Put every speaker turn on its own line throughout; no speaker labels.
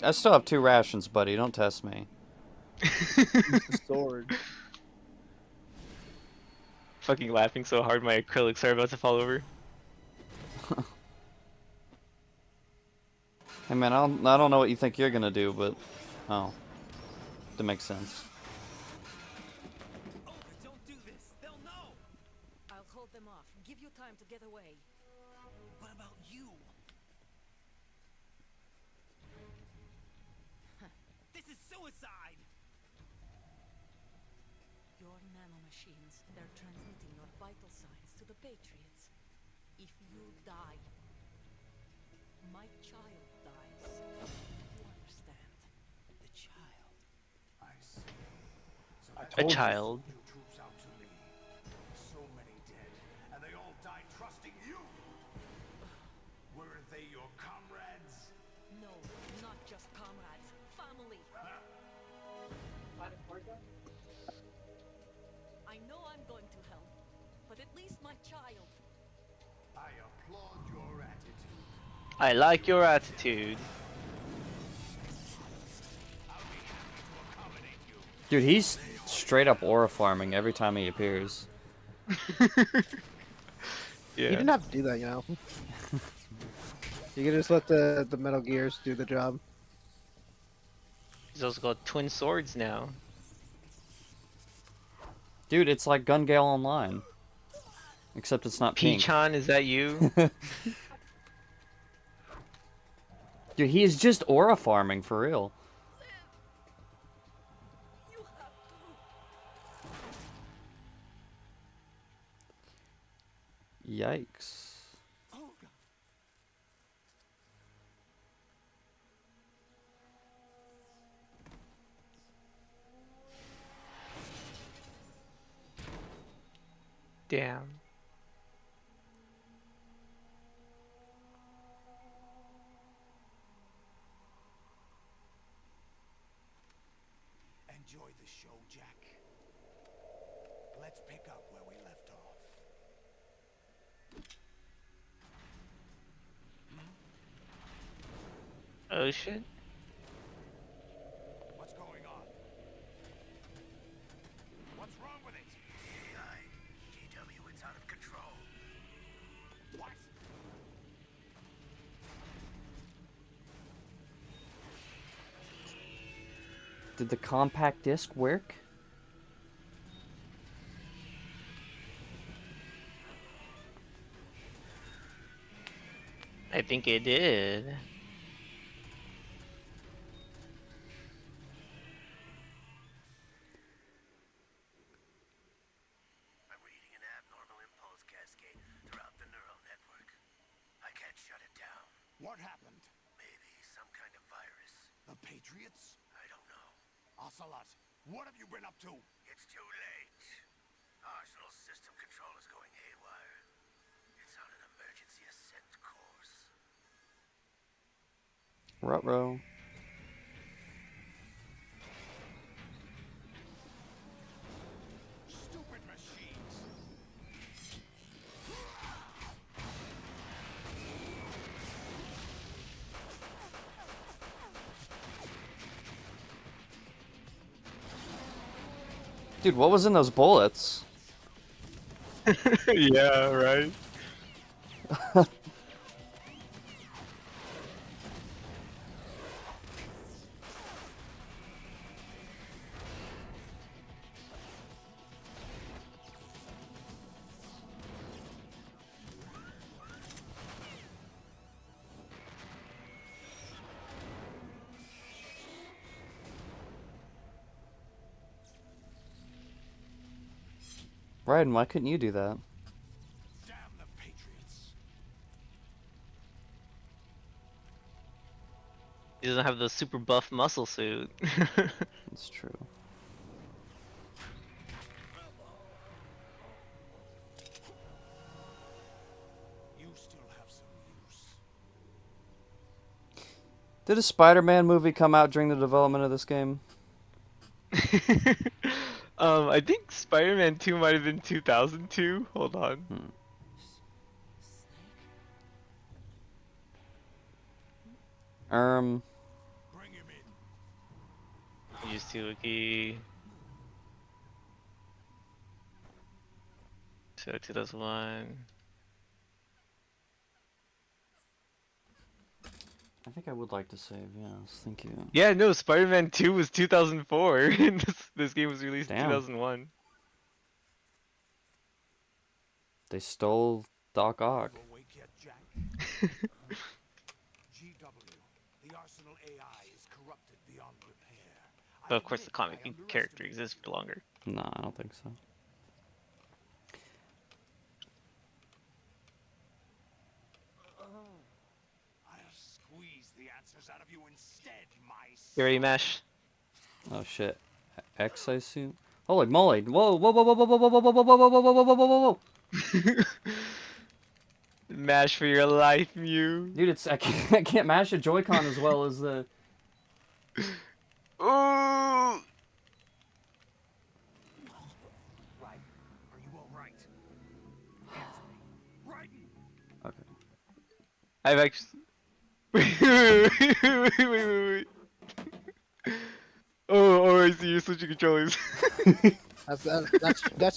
I still have 2 rations, buddy. Don't test me.
Use the sword.
Fucking laughing so hard my acrylics are about to fall over.
Hey man, I don't know what you think you're gonna do, but oh, that makes sense.
Oh, don't do this. They'll know.
I'll hold them off. Give you time to get away.
What about you? This is suicide.
Your nanomachines, they're transmitting your vital signs to the Patriots. If you die, my child dies. You understand?
The child.
I see. So
I
that's
A
told you.
child.
your troops out to me. So many dead, and they all died trusting you. Weren't they your comrades?
No, not just comrades. Family. I know I'm going to hell, but at least my child.
I applaud your attitude.
I like your attitude.
I'll be happy to accommodate you.
Dude, he's straight up aura farming every time he appears.
You
Yeah.
didn't have to do that, you know. You can just let the Metal Gears do the job.
He's also got twin swords now.
Dude, it's like Gun Gale Online. Except it's not pink.
Peachan, is that you?
Dude, he is just aura farming for real.
You have to.
Yikes.
Oh God.
Damn.
Enjoy the show, Jack. Let's pick up where we left off.
Oh shit.
What's going on? What's wrong with it? GW, it's out of control. What?
Did the compact disc work?
I think it did.
I'm reading an abnormal impulse cascade throughout the neural network. I can't shut it down. What happened? Maybe some kind of virus. The Patriots? I don't know. Ocelot, what have you been up to? It's too late. Arsenal system control is going haywire. It's on an emergency ascent course.
Ruh-roh.
Stupid machines!
Dude, what was in those bullets?
Yeah, right.
Raiden, why couldn't you do that?
Damn the Patriots!
He doesn't have the super buff muscle suit.
That's true.
You still have some use.
Did a Spider-Man movie come out during the development of this game?
I think Spider-Man 2 might have been 2002. Hold on.
Um,
Bring
MGS2 wiki. So 2001.
I think I would like to save, yes, thank you.
Yeah, no, Spider-Man 2 was 2004. and this game was released
Damn.
in 2001.
They stole Doc Ock.
You awake yet, Jack? GW, the Arsenal AI is corrupted beyond repair.
But of course, the comic character exists for longer.
No, I don't think so.
I'll squeeze the answers out of you instead, my
You ready,
son.
Mash?
Oh shit. X, I assume? Holy moly. Whoa, whoa, whoa, whoa, whoa, whoa, whoa, whoa, whoa, whoa, whoa, whoa, whoa, whoa, whoa, whoa.
Mash for your life, Mew.
Dude, I can't mash a Joy-Con as well as the...
Ooh!
Right. Are you all right? Answer me. Right.
Okay.
I've actually. Wait. Oh, I see. You're switching controllers.
That's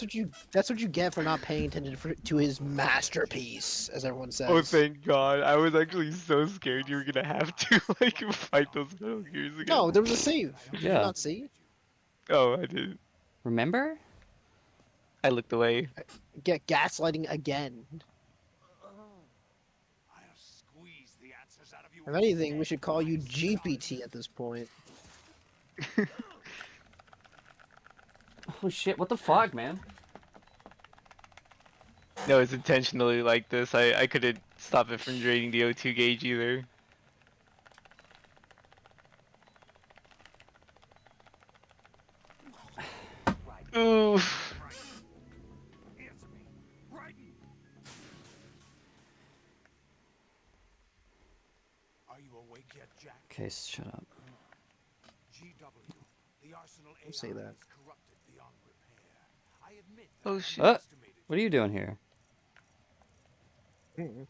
what you get for not paying attention to his masterpiece, as everyone says.
Oh, thank God. I was actually so scared you were gonna have to, like, fight those Metal Gears again.
No, there was a save. Did you
Yeah.
not see?
Oh, I did.
Remember?
I looked away.
Get gaslighting again.
I'll squeeze the answers out of you.
If anything, we should call you GPT at this point.
Oh shit, what the fuck, man?
No, it's intentionally like this. I couldn't stop it from draining the O2 gauge either. Oof.
Answer me. Right. Are you awake yet, Jack?
Okay, shut up.
GW, the Arsenal AI
say that.
is corrupted beyond repair. I admit that
Oh,
I
shit.
underestimated
What are you doing here?
Hmm.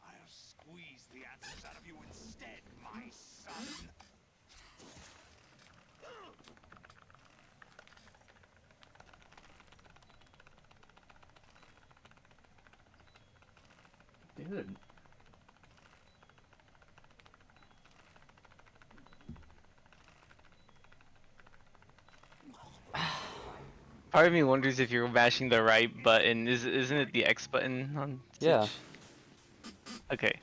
I'll squeeze the answers out of you instead, my son.
Dude.
Part of me wonders if you're mashing the right button. Isn't it the X button on Switch?
Yeah.
Okay.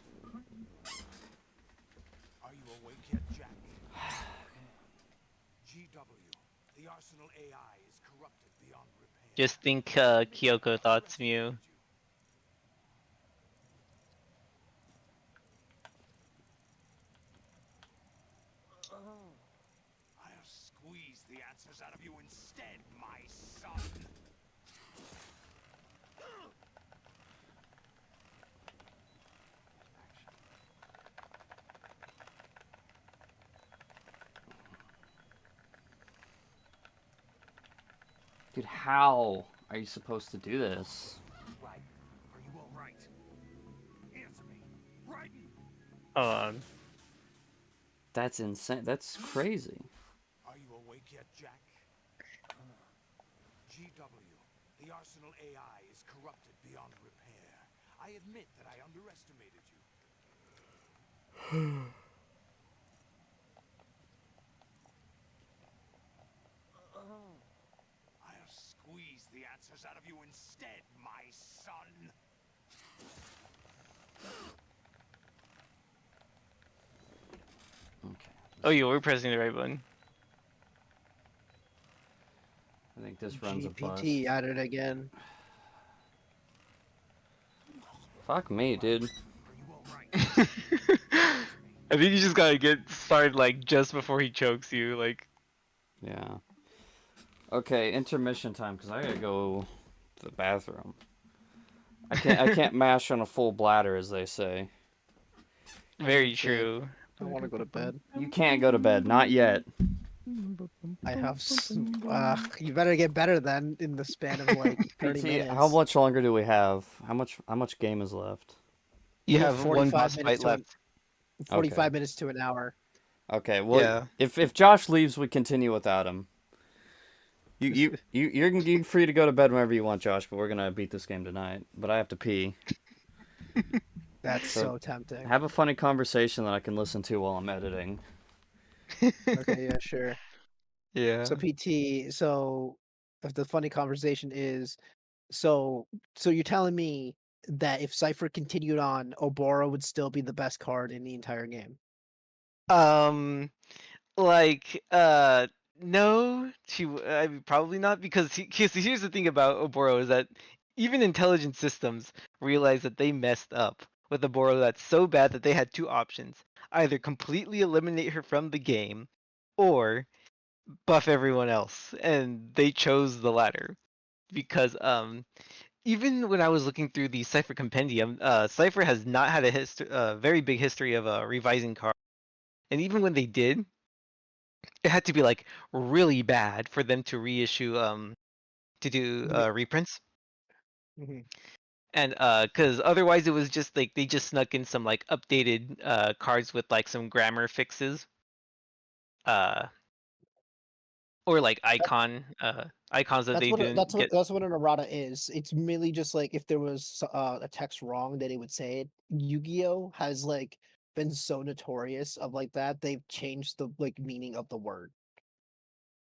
Are you awake yet, Jack? GW, the Arsenal AI is corrupted beyond repair.
Just think Kyoko thoughts, Mew.
I'll squeeze the answers out of you instead, my son.
Dude, how are you supposed to do this?
Right. Are you all right? Answer me. Right.
Hold on.
That's insane. That's crazy.
Are you awake yet, Jack? GW, the Arsenal AI is corrupted beyond repair. I admit that I underestimated you. I'll squeeze the answers out of you instead, my son.
Okay.
Oh, you were pressing the right button.
I think this runs a bust.
GPT at it again.
Fuck me, dude.
Are you all right?
I think you just gotta get started like just before he chokes you. Like,
Yeah. Okay, intermission time, because I gotta go to the bathroom. I can't mash on a full bladder, as they say.
very true.
I want to go to bed.
You can't go to bed, not yet.
I have. You better get better then in the span of like 30
PT,
minutes.
how much longer do we have? How much game is left?
You
have
have one
45
boss
minutes
fight
to
left.
45
Okay.
minutes to an hour.
Okay. Well,
Yeah.
if Josh leaves, we continue without him. You're free to go to bed whenever you want, Josh. But we're gonna beat this game tonight. But I have to pee.
That's
So
so tempting.
have a funny conversation that I can listen to while I'm editing.
Okay, yeah, sure.
Yeah.
So PT, so if the funny conversation is, so you're telling me that if Cypher continued on, Oboro would still be the best card in the entire game.
Um, like, no, I mean, probably not because here's the thing about Oboro is that even intelligent systems realize that they messed up with Oboro that's so bad that they had two options: either completely eliminate her from the game, or buff everyone else, and they chose the latter because even when I was looking through the Cypher compendium, Cypher has not had a very big history of revising cards, and even when they did, it had to be like really bad for them to reissue to do reprints.
Mhm.
And because otherwise it was just like they just snuck in some like updated cards with like some grammar fixes, uh, or like icons that they didn't get.
That's what an errata is. It's merely just like if there was a text wrong, that it would say it. Yu-Gi-Oh has like been so notorious of like that they've changed the like meaning of the word.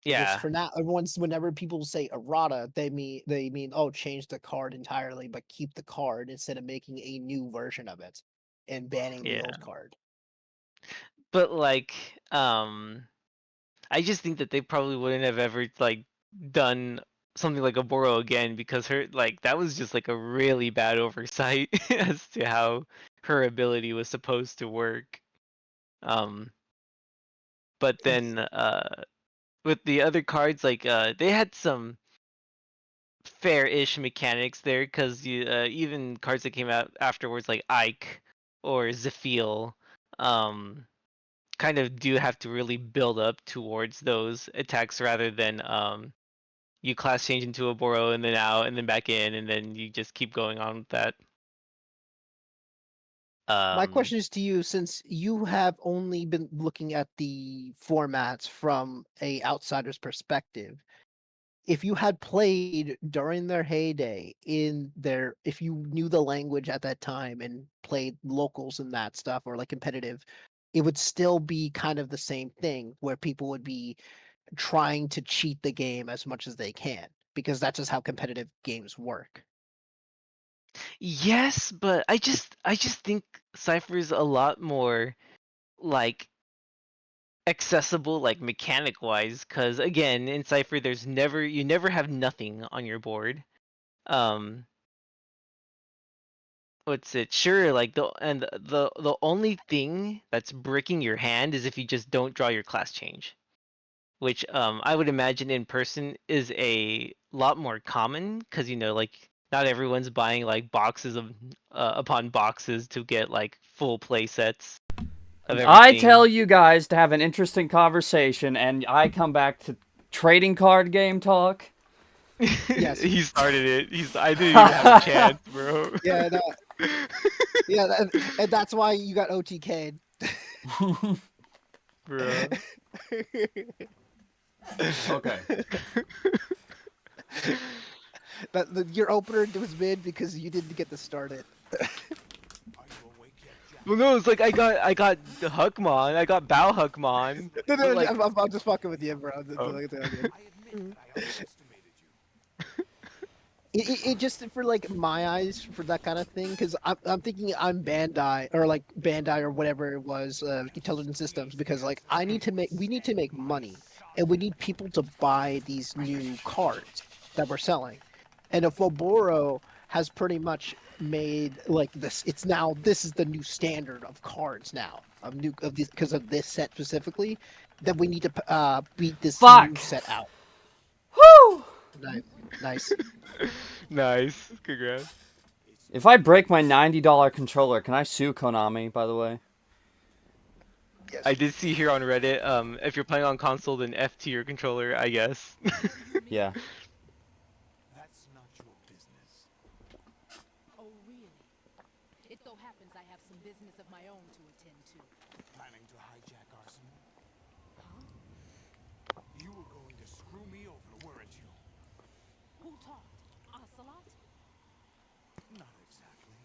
Just
Yeah,
for now, whenever people say errata, they mean oh change the card entirely, but keep the card instead of making a new version of it and banning the
yeah.
old card.
But like I just think that they probably wouldn't have ever like done something like a Boro again because her like that was just like a really bad oversight as to how her ability was supposed to work. Um, but then with the other cards, like they had some fair-ish mechanics there because you even cards that came out afterwards like Ike or Zephiel, um, kind of do have to really build up towards those attacks rather than you class change into a Boro and then out and then back in and then you just keep going on with that.
My
Um,
question is to you, since you have only been looking at the formats from a outsider's perspective, if you had played during their heyday if you knew the language at that time and played locals and that stuff or like competitive, it would still be kind of the same thing where people would be trying to cheat the game as much as they can because that's just how competitive games work.
yes, but I just think Cypher's a lot more like accessible like mechanic wise because again in Cypher there's never you never have nothing on your board. Um, what's it? Sure, like the only thing that's breaking your hand is if you just don't draw your class change, which I would imagine in person is a lot more common because like not everyone's buying like boxes of upon boxes to get like full play sets of
I tell
everything.
you guys to have an interesting conversation, and I come back to trading card game talk.
Yes.
He started it. I didn't even have a chance, bro.
Yeah, no, yeah, and that's why you got OTK'd.
Bro.
Okay.
Your opener was mid because you didn't get to start it.
Well, no, it's like I got the Huckmon, I got Bao Huckmon,
No,
but
no,
like,
I'm just fucking with you, bro.
oh,
It's all good. It just for like my eyes for that kind of thing because I'm thinking I'm Bandai or whatever it was intelligent systems because like we need to make money and we need people to buy these new cards that we're selling, and if Oboro has pretty much made like this is the new standard of cards now of these because of this set specifically, then we need to beat this new
Fuck.
set out.
Whew.
Nice, nice.
nice, congrats.
If I break my $90 controller, can I sue Konami? By the way.
I
Yes.
did see here on Reddit, if you're playing on console, then F to your controller, I guess.
Yeah.
That's not your business.
Oh, really? It so happens I have some business of my own to attend to.
Planning to hijack Arsenal?
Huh?
You were going to screw me over, weren't you?
Who talked? Ocelot?
Not exactly.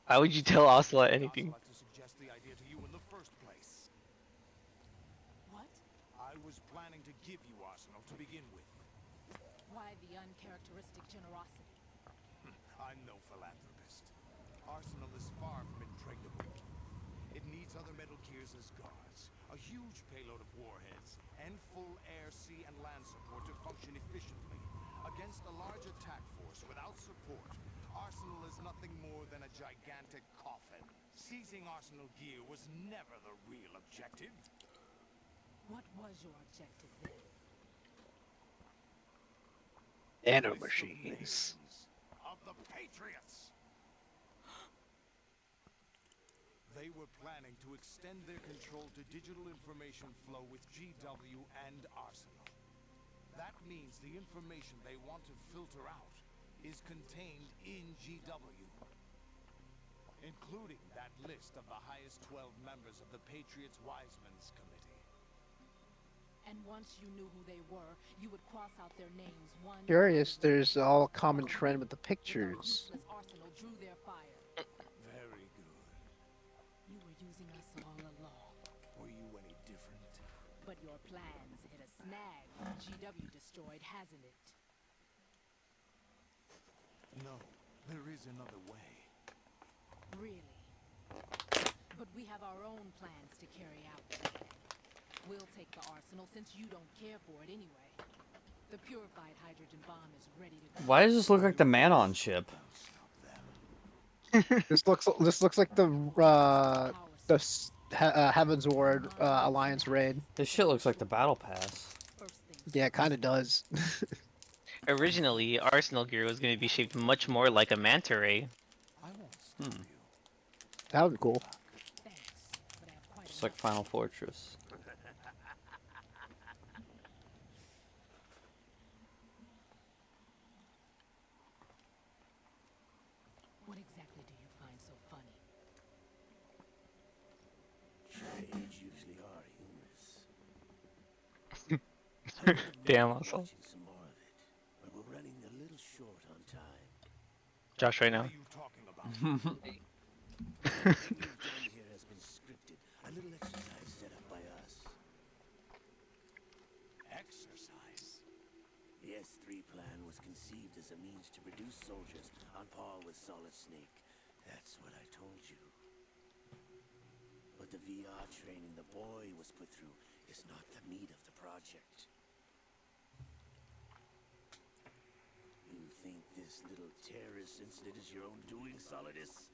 Why would you tell Ocelot
Like
anything?
Ocelot to suggest the idea to you in the first place.
What?
I was planning to give you Arsenal to begin with.
Why the uncharacteristic generosity?
I'm no philanthropist. Arsenal is far from impregnable. It needs other Metal Gears as guards, a huge payload of warheads, and full air, sea, and land support to function efficiently. Against a large attack force without support, Arsenal is nothing more than a gigantic coffin. Seizing Arsenal gear was never the real objective.
What was your objective then?
Nano
List of
machines.
names of the Patriots. They were planning to extend their control to digital information flow with GW and Arsenal. That means the information they want to filter out is contained in GW, including that list of the highest 12 members of the Patriots Wiseman's Committee.
And once you knew who they were, you would cross out their names one
Curious,
by one.
there's all common
While
trend with the
Our
pictures.
ruthless arsenal drew their fire.
Very good.
You were using us all along.
Were you any different?
But your plans hit a snag GW destroyed, hasn't it?
No, there is another way.
Really? But we have our own plans to carry out. We'll take the arsenal since you don't care for it anyway. The purified hydrogen bomb is ready to go.
Why does this look like the Manon ship?
This looks like the Heaven's Ward Alliance raid.
This shit looks like the battle pass.
First things
Yeah, it kind of does.
Originally, Arsenal gear was going to be shaped much more like a manta ray.
I won't stop you.
That would be cool.
thanks, but I have quite
Just like
enough.
Final Fortress.
What exactly do you find so funny?
Trades usually are humorous.
Damn, Ocelot.
Watching some more of it, but we're running a little short on time.
Josh, right
What
now.
are you talking about?
Everything we've done here has been scripted. A little exercise set up by us.
Exercise?
The S3 plan was conceived as a means to produce soldiers on par with Solid Snake. That's what I told you. But the VR training the boy was put through is not the meat of the project. You think this little terrorist incident is your own doing, Solidus?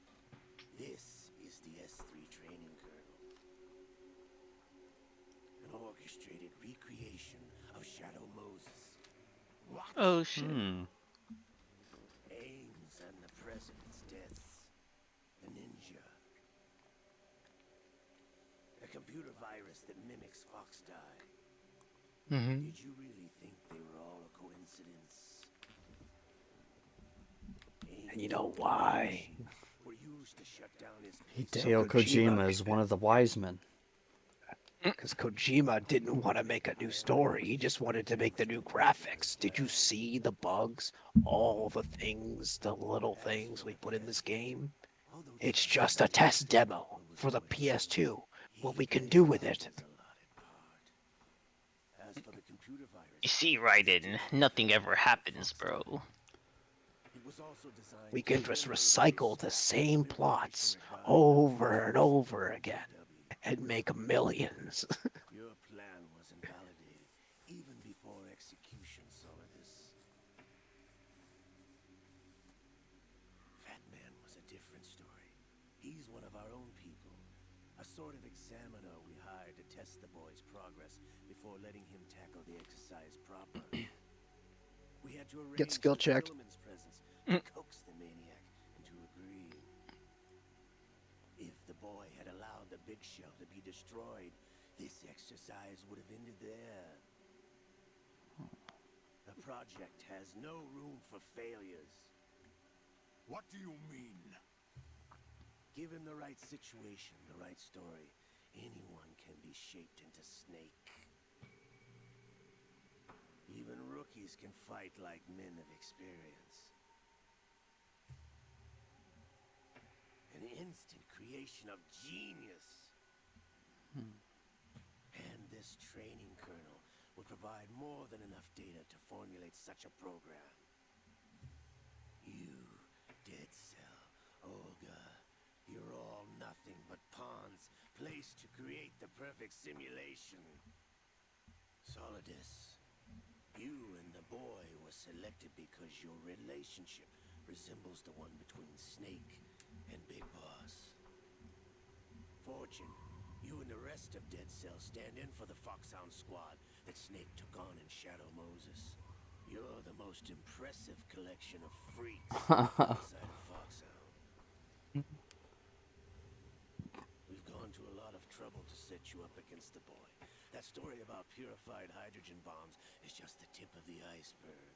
This is the S3 training kernel. An orchestrated recreation of Shadow Moses. What?
Oh shit.
Aims and the president's deaths. The ninja. A computer virus that mimics Fox Die.
Mm-hmm.
Did you really think they were all a coincidence?
And you know why?
Were used to shut down his
Hideo Kojima is one of the wise men.
Because Kojima didn't want to make a new story. He just wanted to make the new graphics. Did you see the bugs? All the things, the little things we put in this game? It's just a test demo for the PS2. What we can do with it.
As for the computer virus,
You see, Raiden, nothing ever happens, bro.
it was also designed
We can just recycle the same plots over and over again and make millions.
Your plan was invalidated even before execution, Solidus. Fat Man was a different story. He's one of our own people. A sort of examiner we hired to test the boy's progress before letting him tackle the exercise proper. We had to arrange
skill
with
checked.
Silliman's presence to coax the maniac into agreeing. If the boy had allowed the big shell to be destroyed, this exercise would have ended there. The project has no room for failures.
What do you mean?
Given the right situation, the right story, anyone can be shaped into Snake. Even rookies can fight like men of experience. An instant creation of genius. And this training kernel would provide more than enough data to formulate such a program. You, Dead Cell, Olga, you're all nothing but pawns placed to create the perfect simulation. Solidus, you and the boy were selected because your relationship resembles the one between Snake and Big Boss. Fortune, you and the rest of Dead Cell stand in for the Foxhound squad that Snake took on in Shadow Moses. You're the most impressive collection of freaks inside of Foxhound. We've gone to a lot of trouble to set you up against the boy. That story about purified hydrogen bombs is just the tip of the iceberg.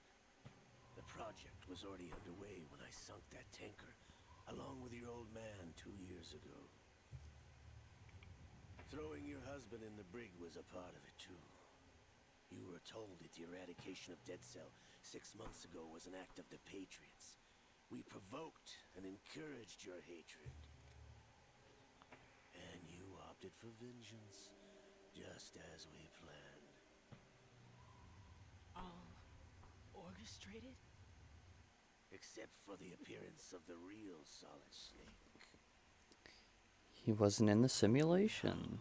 The project was already underway when I sunk that tanker, along with your old man 2 years ago. Throwing your husband in the brig was a part of it too. You were told that the eradication of Dead Cell 6 months ago was an act of the Patriots. We provoked and encouraged your hatred. And you opted for vengeance, just as we planned.
All orchestrated?
Except for the appearance of the real Solid Snake.
He wasn't in the simulation.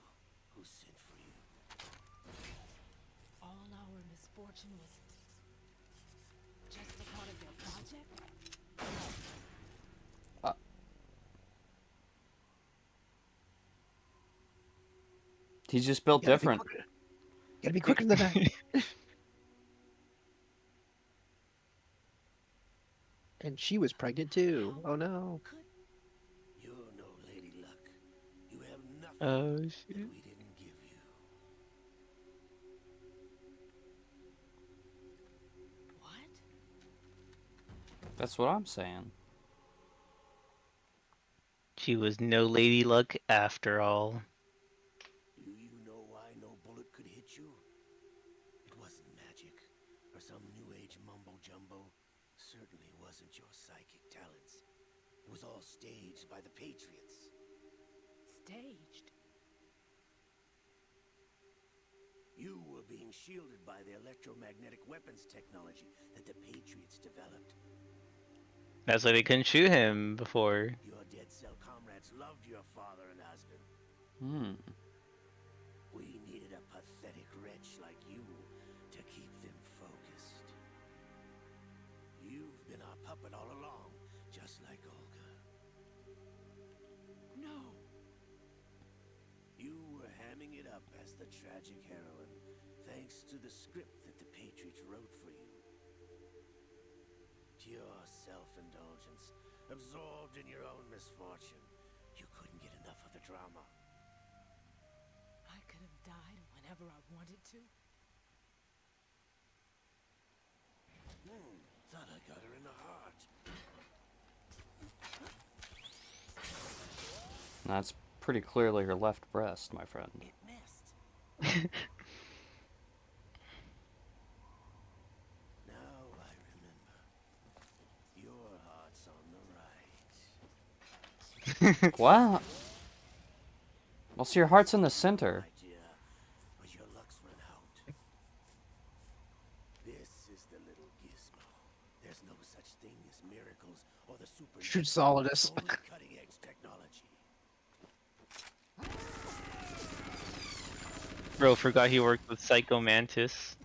Who sent for you?
All our misfortune was just a part of their project?
He's just built
Gotta be
different.
quicker. Gotta be quicker than that. And she was pregnant too. Oh no.
Could
You're no Lady Luck. You have nothing
Oh
that
shit.
we didn't give you.
what?
That's what I'm saying.
She was no lady luck after all.
Do you know why no bullet could hit you? It wasn't magic, or some new age mumbo-jumbo. Certainly wasn't your psychic talents. It was all staged by the Patriots.
Staged?
You were being shielded by the electromagnetic weapons technology that the Patriots developed.
That's why they couldn't shoot him before.
Your Dead Cell comrades loved your father and husband.
Hmm.
We needed a pathetic wretch like you to keep them focused. You've been our puppet all along, just like Olga.
No.
You were hamming it up as the tragic heroine, thanks to the script that the Patriots wrote for you. Pure self-indulgence, absorbed in your own misfortune. You couldn't get enough of the drama.
I could have died whenever I wanted to.
Thought I got her in the heart.
That's pretty clearly her left breast, my friend.
It missed.
Now I remember. Your heart's on the right.
What? Well, so your heart's in the center.
Idea, but your luck's run out. This is the little gizmo. There's no such thing as miracles or the super.
Shoot Solidus.
Only cutting-edge technology.
Bro forgot he worked with Psycho Mantis.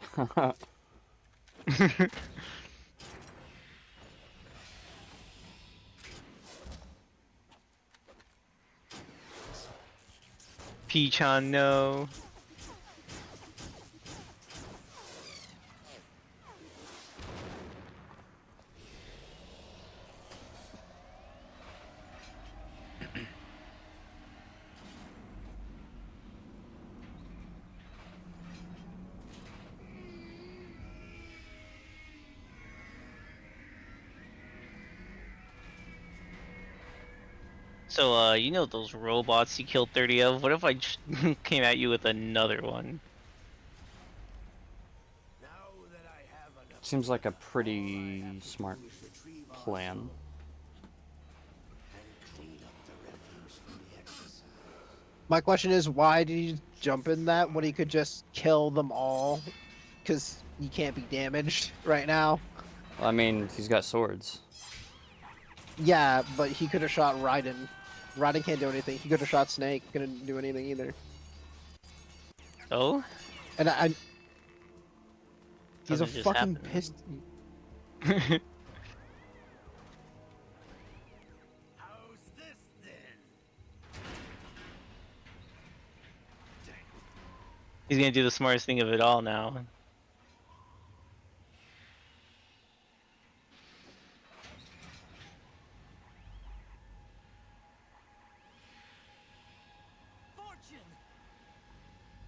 Peach-on, no. So, you know those robots you killed 30 of? What if I just came at you with another one?
Now that I have enough
Seems like a
data, all I
pretty
have to
smart
do is retrieve
plan.
and clean up the refuse from the exercise.
My question is, why did he jump in that when he could just kill them all? Because he can't be damaged right now.
I mean, he's got swords.
Yeah, but he could have shot Raiden. Raiden can't do anything. He could have shot Snake. Couldn't do anything either.
Oh?
And he's a
Something just
fucking
happened.
pissed.
How's this then?
He's gonna do the smartest thing of it all now.
Fortune!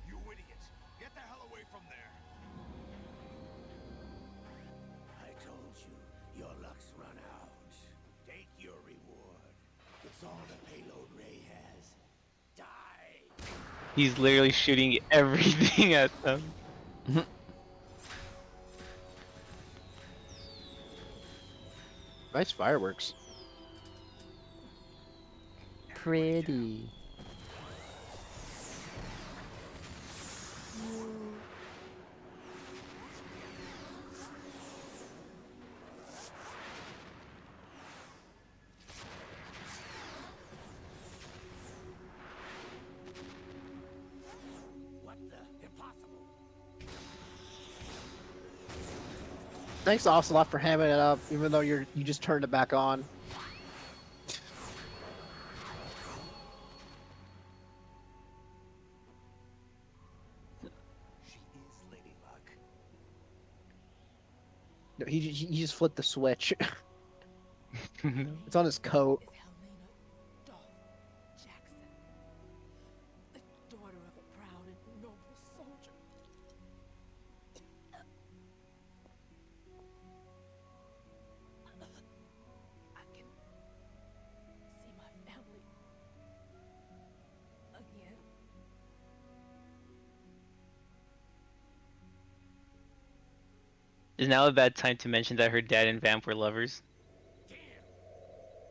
You idiot! Get the hell away from there!
I told you, your luck's run out. Take your reward. It's all the payload Ray has. Die!
He's literally shooting everything at them.
Nice fireworks.
Pretty.
What the? Impossible!
Thanks, Ocelot, for hamming it up, even though you just turned it back on.
She is Lady Luck.
No, he just flipped the switch. It's on his coat.
Is Helena Dolph Jackson, the daughter of a proud and noble soldier. I can see my family again.
Is now a bad time to mention that her dad and Vamp were lovers?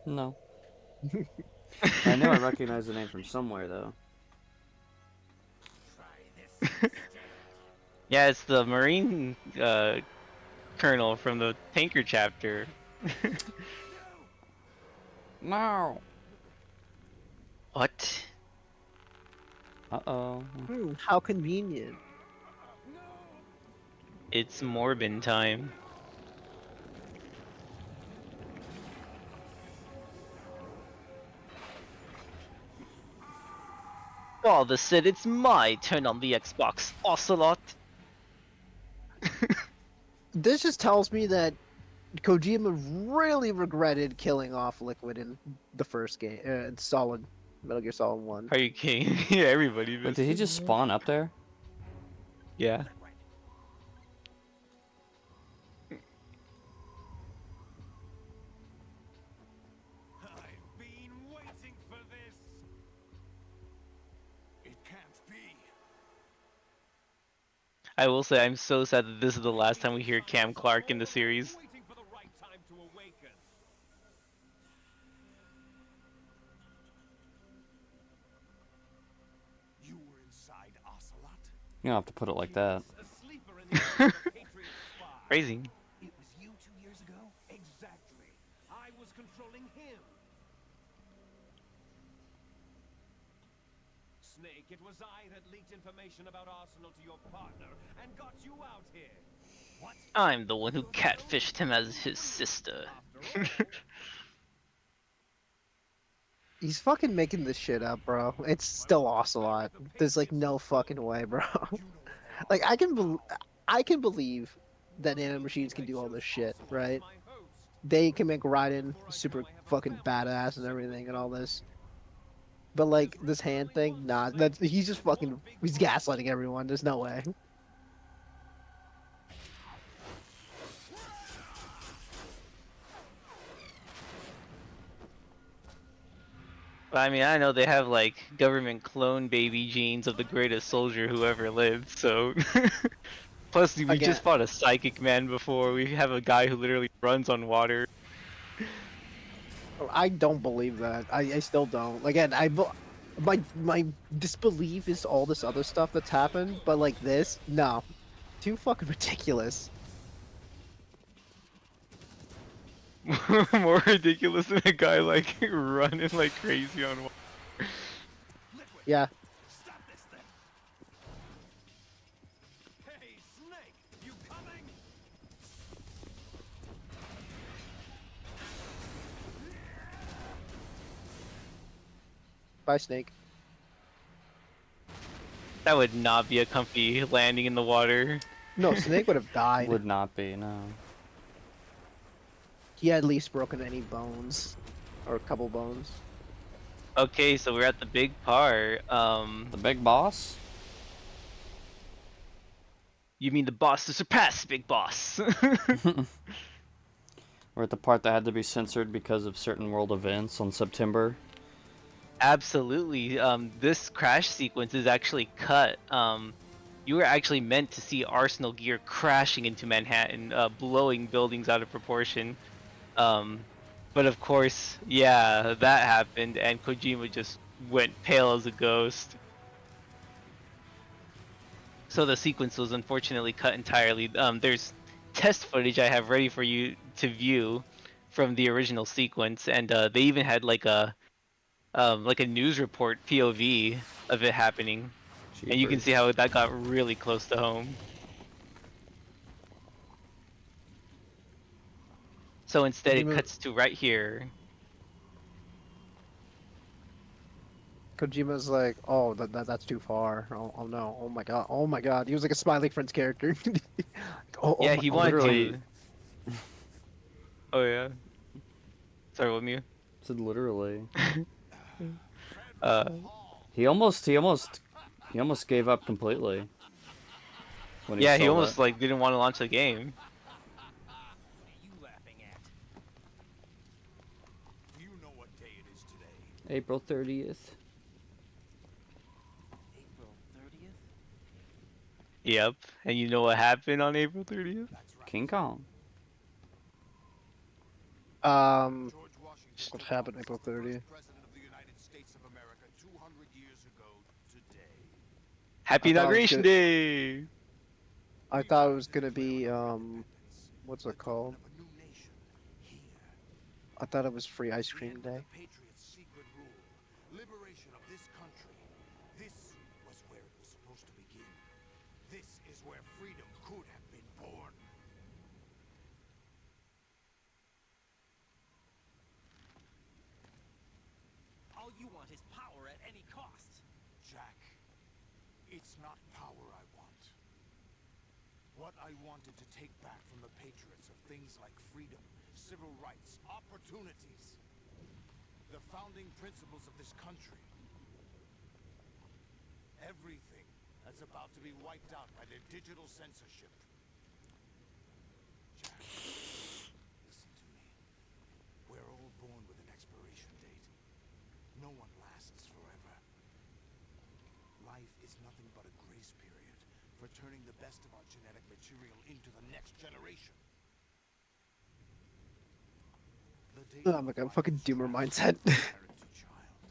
No. I know I recognize the name from somewhere, though.
Try this instead.
Yeah, it's the Marine colonel from the tanker chapter.
No!
What?
Uh-oh.
How convenient.
It's Morbin time. Father said it's my turn on the Xbox, Ocelot.
This just tells me that Kojima really regretted killing off Liquid in the first game, Solid Metal Gear Solid 1.
Are you kidding? Yeah, everybody
But
missed
did he
it.
just spawn up there?
Yeah.
I've been waiting for this! It can't be.
I will say I'm so sad that this is the last time we hear Cam Clark in the series.
Waiting for the right time to awaken. You were inside Ocelot?
You don't have to put it like that.
A sleeper in the army of the Patriot spy.
Crazy.
It was you 2 years ago? Exactly. I was controlling him. Snake, it was I that leaked information about Arsenal to your partner and got you out here. What?
I'm the one who catfished him as his sister.
After all,
He's fucking making this shit up, bro. It's still Ocelot. There's like no fucking way, bro. Like I can believe that nanomachines can do all this shit, right? They can make Raiden super fucking badass and everything and all this. But like this hand thing, nah, he's just fucking he's gaslighting everyone. There's no way.
I mean, I know they have like government clone baby genes of the greatest soldier who ever lived. So, plus we
Again,
just fought a psychic man before. We have a guy who literally runs on water.
I don't believe that. I still don't. Again, my disbelief is all this other stuff that's happened, but like this, no, too fucking ridiculous.
More ridiculous than a guy like running like crazy on water.
Liquid,
Yeah,
stop this thing! Hey, Snake, you coming?
bye, Snake.
That would not be a comfy landing in the water.
No, Snake would have died.
Would not be, no.
He had at least broken any bones, or a couple bones.
Okay, so we're at the big part.
The big boss?
You mean the boss to surpass Big Boss?
We're at the part that had to be censored because of certain world events on September.
Absolutely. This crash sequence is actually cut. You were actually meant to see Arsenal gear crashing into Manhattan, blowing buildings out of proportion. But of course, yeah, that happened, and Kojima just went pale as a ghost. So the sequence was unfortunately cut entirely. There's test footage I have ready for you to view from the original sequence, and they even had like a news report POV of it happening, and you can
Jeepers.
see how that got really close to home. So instead, it
Kojima,
cuts to right here.
Kojima's like, oh, that's too far. Oh no, oh my god. He was like a Smiley Friends character.
Yeah, he wanted
literally.
to. Oh yeah. Sorry, what me?
Said literally.
uh,
He almost gave up completely when he
yeah, he
saw that.
almost like didn't want to launch the game.
What are you laughing at?
Do you know what day it is today?
April 30th.
April 30th?
Yep, and you know what happened on April 30th?
That's right.
King Kong.
George Washington
What
took
happened
office
April
as the first
30th?
president of the United States of America 200 years ago today.
Happy
I thought it was
Inauguration
gonna,
Day!
I
We
thought it was
founded
gonna be
Independence,
what's
the
it
dawn
called?
of a new nation here.
I thought it was Free Ice
The
Cream
end of
Day.
the Patriots' secret rule, liberation of this country. This was where it was supposed to begin. This is where freedom could have been born.
All you want is power at any cost.
Jack, it's not power I want. What I wanted to take back from the Patriots are things like freedom, civil rights, opportunities. The founding principles of this country. Everything that's about to be wiped out by their digital censorship. Jack, listen to me. We're all born with an expiration date. No one lasts forever. Life is nothing but a grace period for turning the best of our genetic material into the next generation. The date
Oh my
of
god,
life
fucking
is
doomer
transferred
mindset.
from parent to child.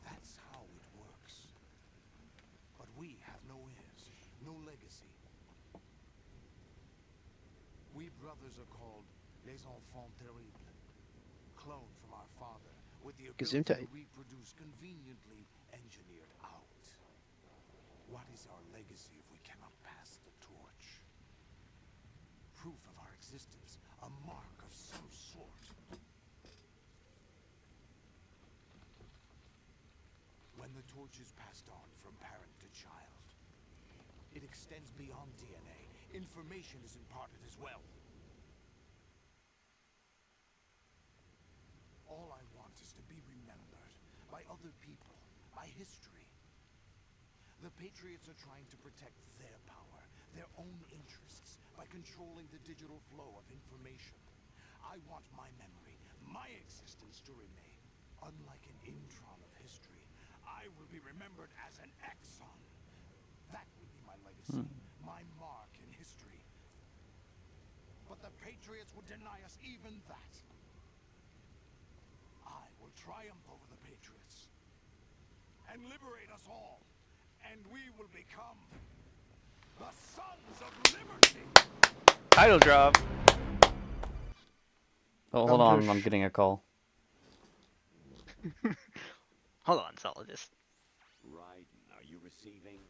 That's how it works. But we have no heirs, no legacy. We brothers are called les enfants terribles, cloned from our father, with the ability to
Gesundheit.
reproduce conveniently engineered out. What is our legacy if we cannot pass the torch? Proof of our existence, a mark of some sort. When the torch is passed on from parent to child, it extends beyond DNA. Information is imparted as well. All I want is to be remembered by other people, by history. The Patriots are trying to protect their power, their own interests, by controlling the digital flow of information. I want my memory, my existence to remain. Unlike an intron of history, I will be remembered as an exon. That will be my legacy, my mark in history. But the Patriots would deny us even that. I will triumph over the Patriots and liberate us all, and we will become the Sons of Liberty!
Title drop.
Oh, hold on, I'm
Push.
getting a call.
Hold on, Solidus.
Raiden, are you receiving?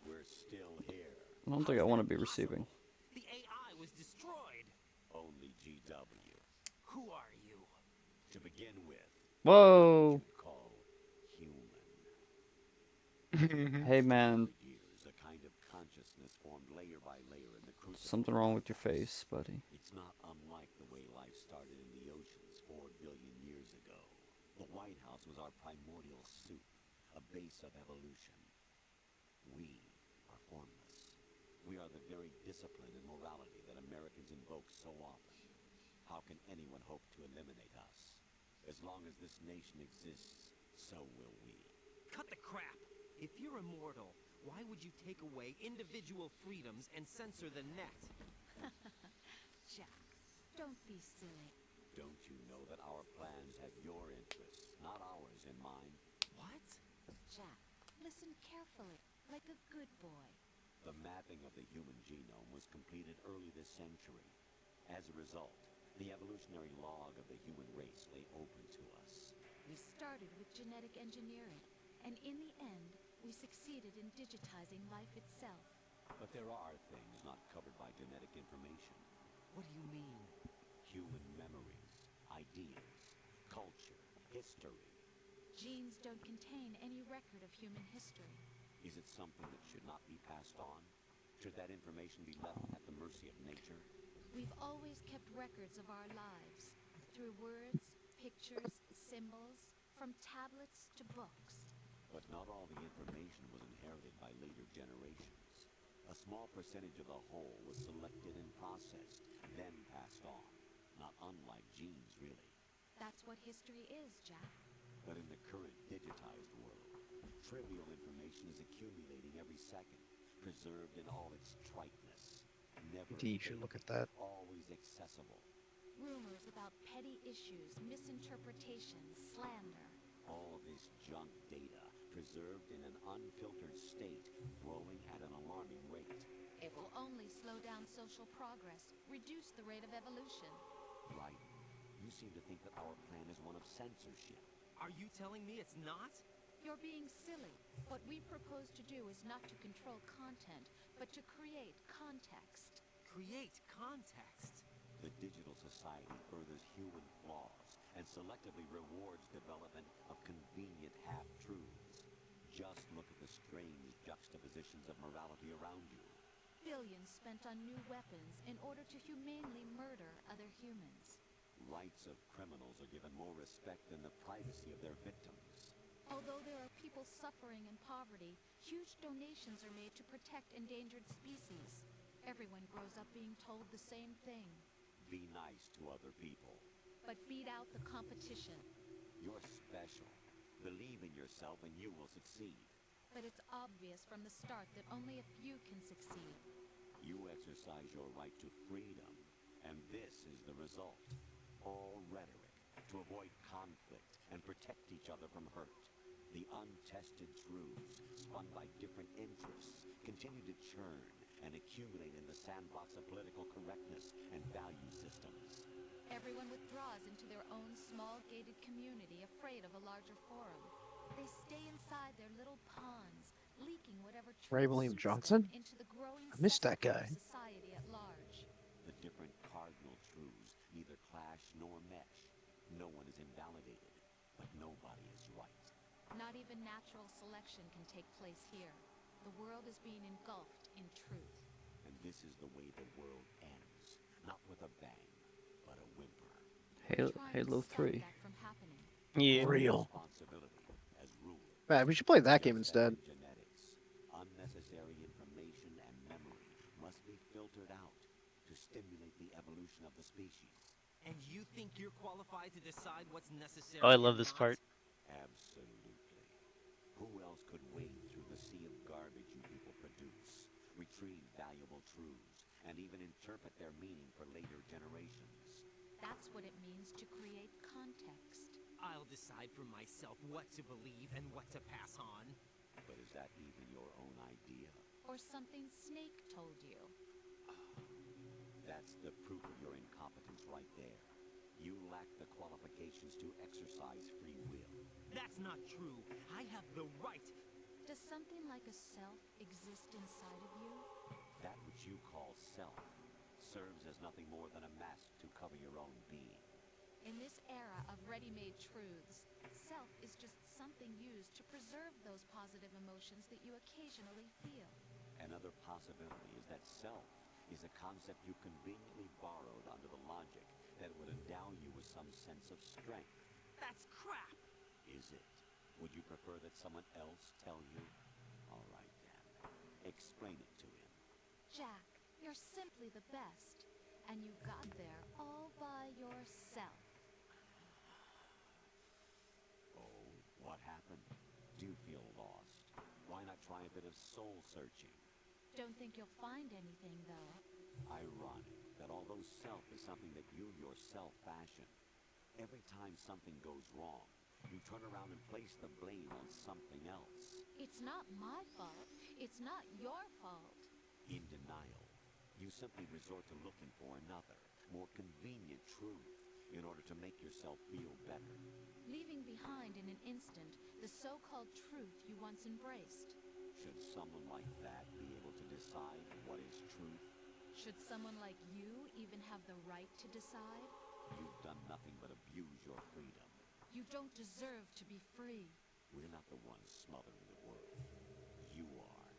We're still here.
I don't think I want to be receiving.
The AI was destroyed.
Only GW.
Who are you?
To begin with,
Whoa!
you'd call human.
Hey man,
100 years, a kind of consciousness formed layer by layer in the crucible.
something wrong with your face, buddy.
It's not unlike the way life started in the oceans 4 billion years ago. The White House was our primordial soup, a base of evolution. We are formless. We are the very discipline and morality that Americans invoke so often. How can anyone hope to eliminate us? As long as this nation exists, so will we.
Cut the crap. If you're immortal, why would you take away individual freedoms and censor the net?
Jack, don't be silly.
Don't you know that our plans have your interests, not ours, in mind?
What?
Jack, listen carefully, like a good boy.
The mapping of the human genome was completed early this century. As a result, the evolutionary log of the human race lay open to us.
We started with genetic engineering, and in the end, we succeeded in digitizing life itself.
But there are things not covered by genetic information.
What do you mean?
Human memories, ideas, culture, history.
Genes don't contain any record of human history.
Is it something that should not be passed on? Should that information be left at the mercy of nature?
We've always kept records of our lives, through words, pictures, symbols, from tablets to books.
But not all the information was inherited by later generations. A small percentage of the whole was selected and processed, then passed on. Not unlike genes, really.
That's what history is, Jack.
But in the current digitized world, trivial information is accumulating every second, preserved in all its triteness. Never
You should look at that.
always accessible.
Rumors about petty issues, misinterpretations, slander.
All this junk data, preserved in an unfiltered state, growing at an alarming rate.
It will only slow down social progress, reduce the rate of evolution.
Right. You seem to think that our plan is one of censorship.
Are you telling me it's not?
You're being silly. What we propose to do is not to control content, but to create context.
Create context.
The digital society furthers human flaws and selectively rewards development of convenient half-truths. Just look at the strange juxtapositions of morality around you.
Billions spent on new weapons in order to humanely murder other humans.
Rights of criminals are given more respect than the privacy of their victims.
Although there are people suffering in poverty, huge donations are made to protect endangered species. Everyone grows up being told the same thing.
Be nice to other people.
But beat out the competition.
You're special. Believe in yourself and you will succeed.
But it's obvious from the start that only a few can succeed.
You exercise your right to freedom, and this is the result. All rhetoric to avoid conflict and protect each other from hurt. The untested truths, spun by different interests, continue to churn and accumulate in the sandbox of political correctness and value systems.
Everyone withdraws into their own small gated community, afraid of a larger forum. They stay inside their little ponds, leaking whatever
Ray
truth
William
suits
Johnson?
them into the growing
I missed that
cesspool
guy.
of society at large.
The different cardinal truths neither clash nor mesh. No one is invalidated, but nobody is right.
Not even natural selection can take place here. The world is being engulfed in truth.
And this is the way the world ends. Not with a bang, but a whimper.
We're trying to
Halo
stop
3.
that from happening.
Yeah.
Real.
Responsibility as ruler.
Man, we should play that game
Just as
instead.
in genetics, unnecessary information and memory must be filtered out to stimulate the evolution of the species.
And you think you're qualified to decide what's necessary?
Oh, I
and
love this
not?
part.
Absolutely. Who else could wade through the sea of garbage you people produce, retrieve valuable truths, and even interpret their meaning for later generations?
That's what it means to create context.
I'll decide for myself what to believe and what to pass on.
But is that even your own idea?
Or something Snake told you.
That's the proof of your incompetence right there. You lack the qualifications to exercise free will.
That's not true. I have the right.
Does something like a self exist inside of you?
That which you call self serves as nothing more than a mask to cover your own being.
In this era of ready-made truths, self is just something used to preserve those positive emotions that you occasionally feel.
Another possibility is that self is a concept you conveniently borrowed under the logic that it would endow you with some sense of strength.
That's crap.
Is it? Would you prefer that someone else tell you? All right then. Explain it to him.
Jack, you're simply the best. And you got there all by yourself.
Oh, what happened? Do you feel lost? Why not try a bit of soul searching?
Don't think you'll find anything, though.
Ironic that although self is something that you yourself fashion, every time something goes wrong, you turn around and place the blame on something else.
It's not my fault. It's not your fault.
In denial, you simply resort to looking for another, more convenient truth in order to make yourself feel better.
Leaving behind in an instant the so-called truth you once embraced.
Should someone like that be able to decide what is truth?
Should someone like you even have the right to decide?
You've done nothing but abuse your freedom.
You don't deserve to be free.
We're not the ones smothering the world. You are.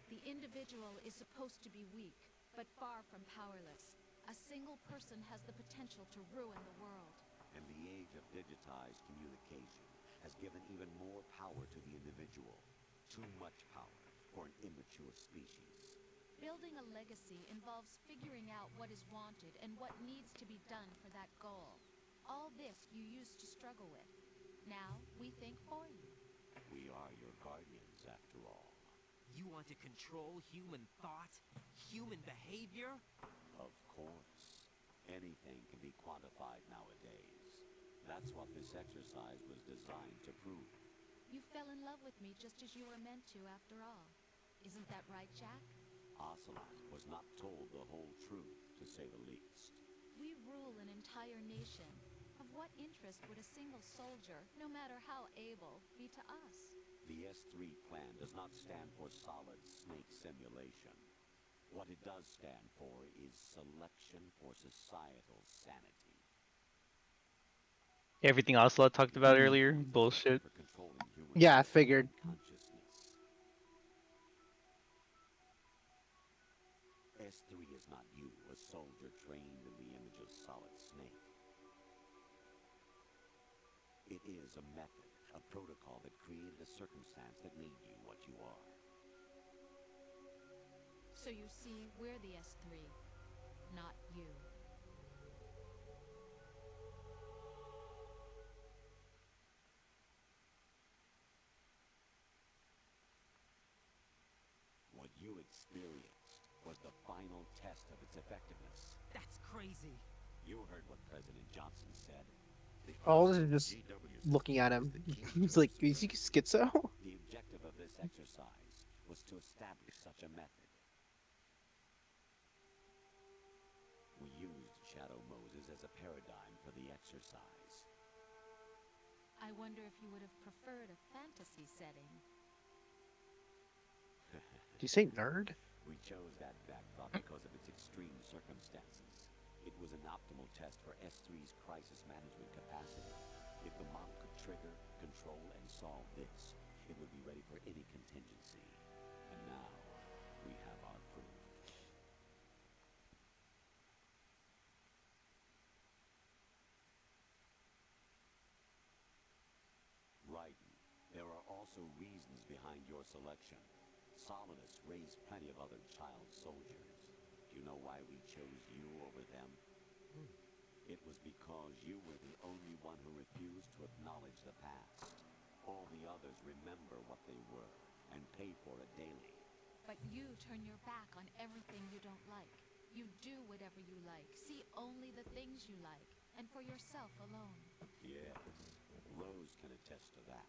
The individual is supposed to be weak, but far from powerless. A single person has the potential to ruin the world.
And the age of digitized communication has given even more power to the individual. Too much power for an immature species.
Building a legacy involves figuring out what is wanted and what needs to be done for that goal. All this you used to struggle with. Now we think for you.
We are your guardians, after all.
You want to control human thought? Human behavior?
Of course. Anything can be quantified nowadays. That's what this exercise was designed to prove.
You fell in love with me just as you were meant to, after all. Isn't that right, Jack?
Ocelot was not told the whole truth, to say the least.
We rule an entire nation. Of what interest would a single soldier, no matter how able, be to us?
The S3 plan does not stand for solid snake simulation. What it does stand for is selection for societal sanity.
Everything Ocelot talked about
Hmm.
earlier,
It's a system
bullshit.
for controlling human
Yeah, I
thought
figured.
and consciousness. S3 is not you, a soldier trained in the image of Solid Snake. It is a method, a protocol that created a circumstance that made you what you are.
So you see, we're the S3, not you.
What you experienced was the final test of its effectiveness.
That's crazy.
You heard what President Johnson said.
All this is just looking at him. He's like, is he schizo?
The objective of this exercise was to establish such a method. We used Shadow Moses as a paradigm for the exercise.
I wonder if you would have preferred a fantasy setting.
Do you say nerd?
We chose that backdrop because of its extreme circumstances. It was an optimal test for S3's crisis management capacity. If the model could trigger, control, and solve this, it would be ready for any contingency. And now, we have our proof. Raiden, there are also reasons behind your selection. Solidus raised plenty of other child soldiers. Do you know why we chose you over them? It was because you were the only one who refused to acknowledge the past.
all the others remember what they were and pay for it daily.
But you turn your back on everything you don't like. You do whatever you like, see only the things you like, and for yourself alone.
Yes, Rose can attest to that.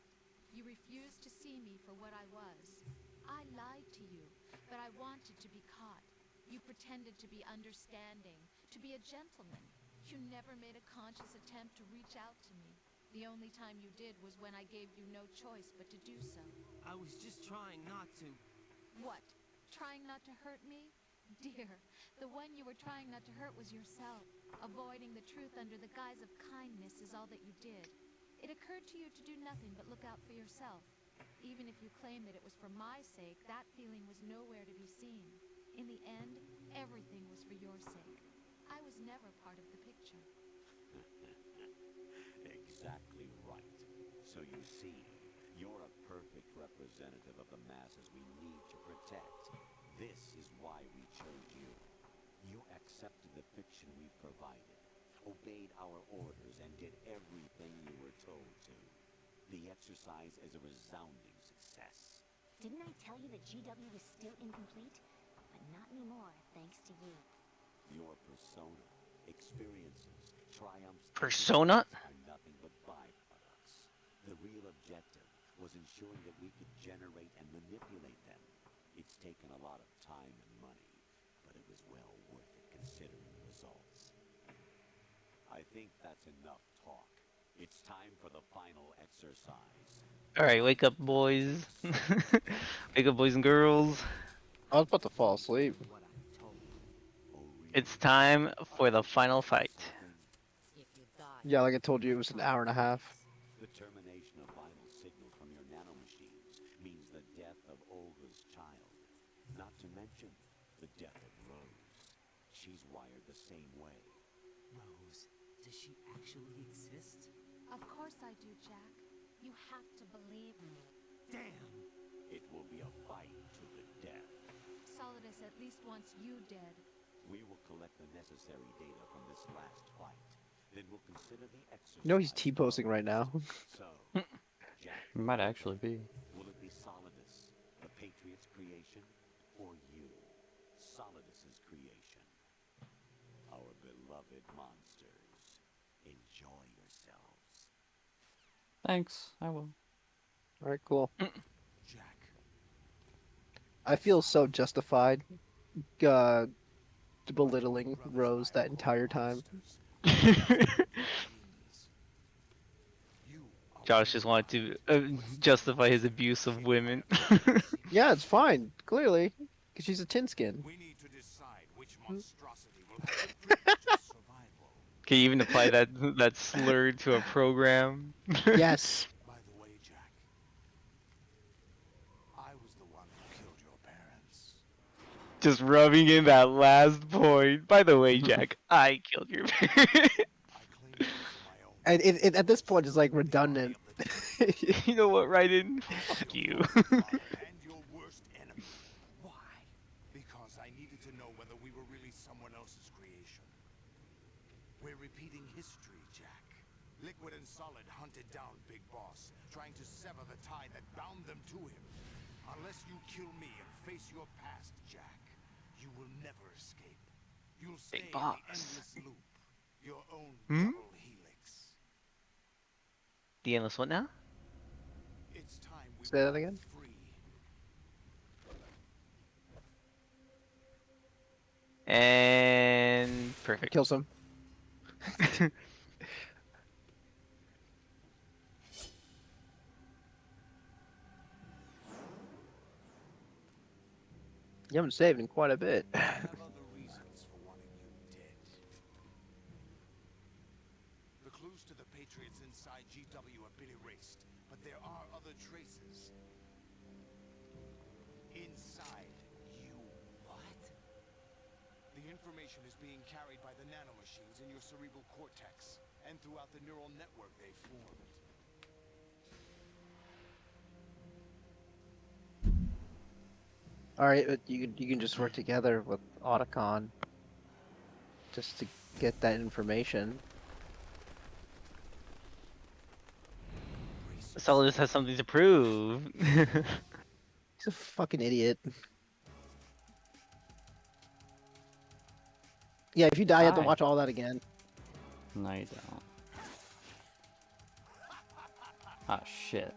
You refused to see me for what I was. I lied to you, but I wanted to be caught. You pretended to be understanding, to be a gentleman. You never made a conscious attempt to reach out to me. The only time you did was when I gave you no choice but to do so.
I was just trying not to.
What? Trying not to hurt me? Dear, the one you were trying not to hurt was yourself. Avoiding the truth under the guise of kindness is all that you did. It occurred to you to do nothing but look out for yourself. Even if you claim that it was for my sake, that feeling was nowhere to be seen. In the end, everything was for your sake. I was never part of the picture.
Exactly right. So you see, you're a perfect representative of the masses we need to protect. This is why we chose you. You accepted the fiction we've provided, obeyed our orders, and did everything you were told to. The exercise is a resounding success.
Didn't I tell you that GW was still incomplete? But not anymore, thanks to you.
Your persona, experiences, triumphs, and
Persona?
defeats are nothing but byproducts. The real objective was ensuring that we could generate and manipulate them. It's taken a lot of time and money, but it was well worth it considering the results. I think that's enough talk. It's time for the final exercise.
Alright, wake up, boys. Wake up, boys and girls.
I was about to fall asleep.
What I'm told.
Oh, really?
It's time for the final fight.
Something?
If you die,
Yeah, like I told you, it was an hour and a half.
The termination of vital signals from your nanomachines means the death of Olga's child. Not to mention the death of Rose. She's wired the same way.
Rose, does she actually exist?
Of course I do, Jack. You have to believe me.
Damn!
It will be a fight to the death.
Solidus at least wants you dead.
We will collect the necessary data from this last fight. Then we'll consider the exercise.
You know he's T-posting right now.
So, Jack,
It might actually be.
will it be Solidus, the Patriot's creation, or you, Solidus's creation? Our beloved monsters, enjoy yourselves.
Thanks. I will.
All right, cool.
Jack,
I feel so justified uh, belittling Rose that entire time.
Josh just wanted to justify his abuse of women.
Yeah, it's fine, clearly, because she's a tin skin.
we need to decide which monstrosity will have the privilege of survival.
Can you even apply that slur to a program?
Yes.
By the way, Jack, I was the one who killed your parents.
Just rubbing in that last point. By the way, Jack, I killed your parents.
I claimed them for my own.
And it at this point, it's like redundant.
You know what, Raiden? Fuck you.
And your worst enemy.
Why?
Because I needed to know whether we were really someone else's creation. We're repeating history, Jack. Liquid and Solid hunted down Big Boss, trying to sever the tie that bound them to him. Unless you kill me and face your past, Jack, you will never escape. You'll stay in the
Boss.
endless loop. Your own
Hmm?
double helix.
The endless what now?
It's time we
Say that
were
again?
free.
And perfect.
Kills him. You haven't saved in quite a bit.
I have other reasons for wanting you dead. The clues to the Patriots inside GW have been erased, but there are other traces. Inside you.
What?
The information is being carried by the nanomachines in your cerebral cortex, and throughout the neural network they formed.
All right, but you can just work together with Otacon just to get that information.
Brace
Solidus has something to prove.
He's a fucking idiot. Yeah, if you die, you have to
Hi.
watch all that again.
No, you don't. Ah, shit.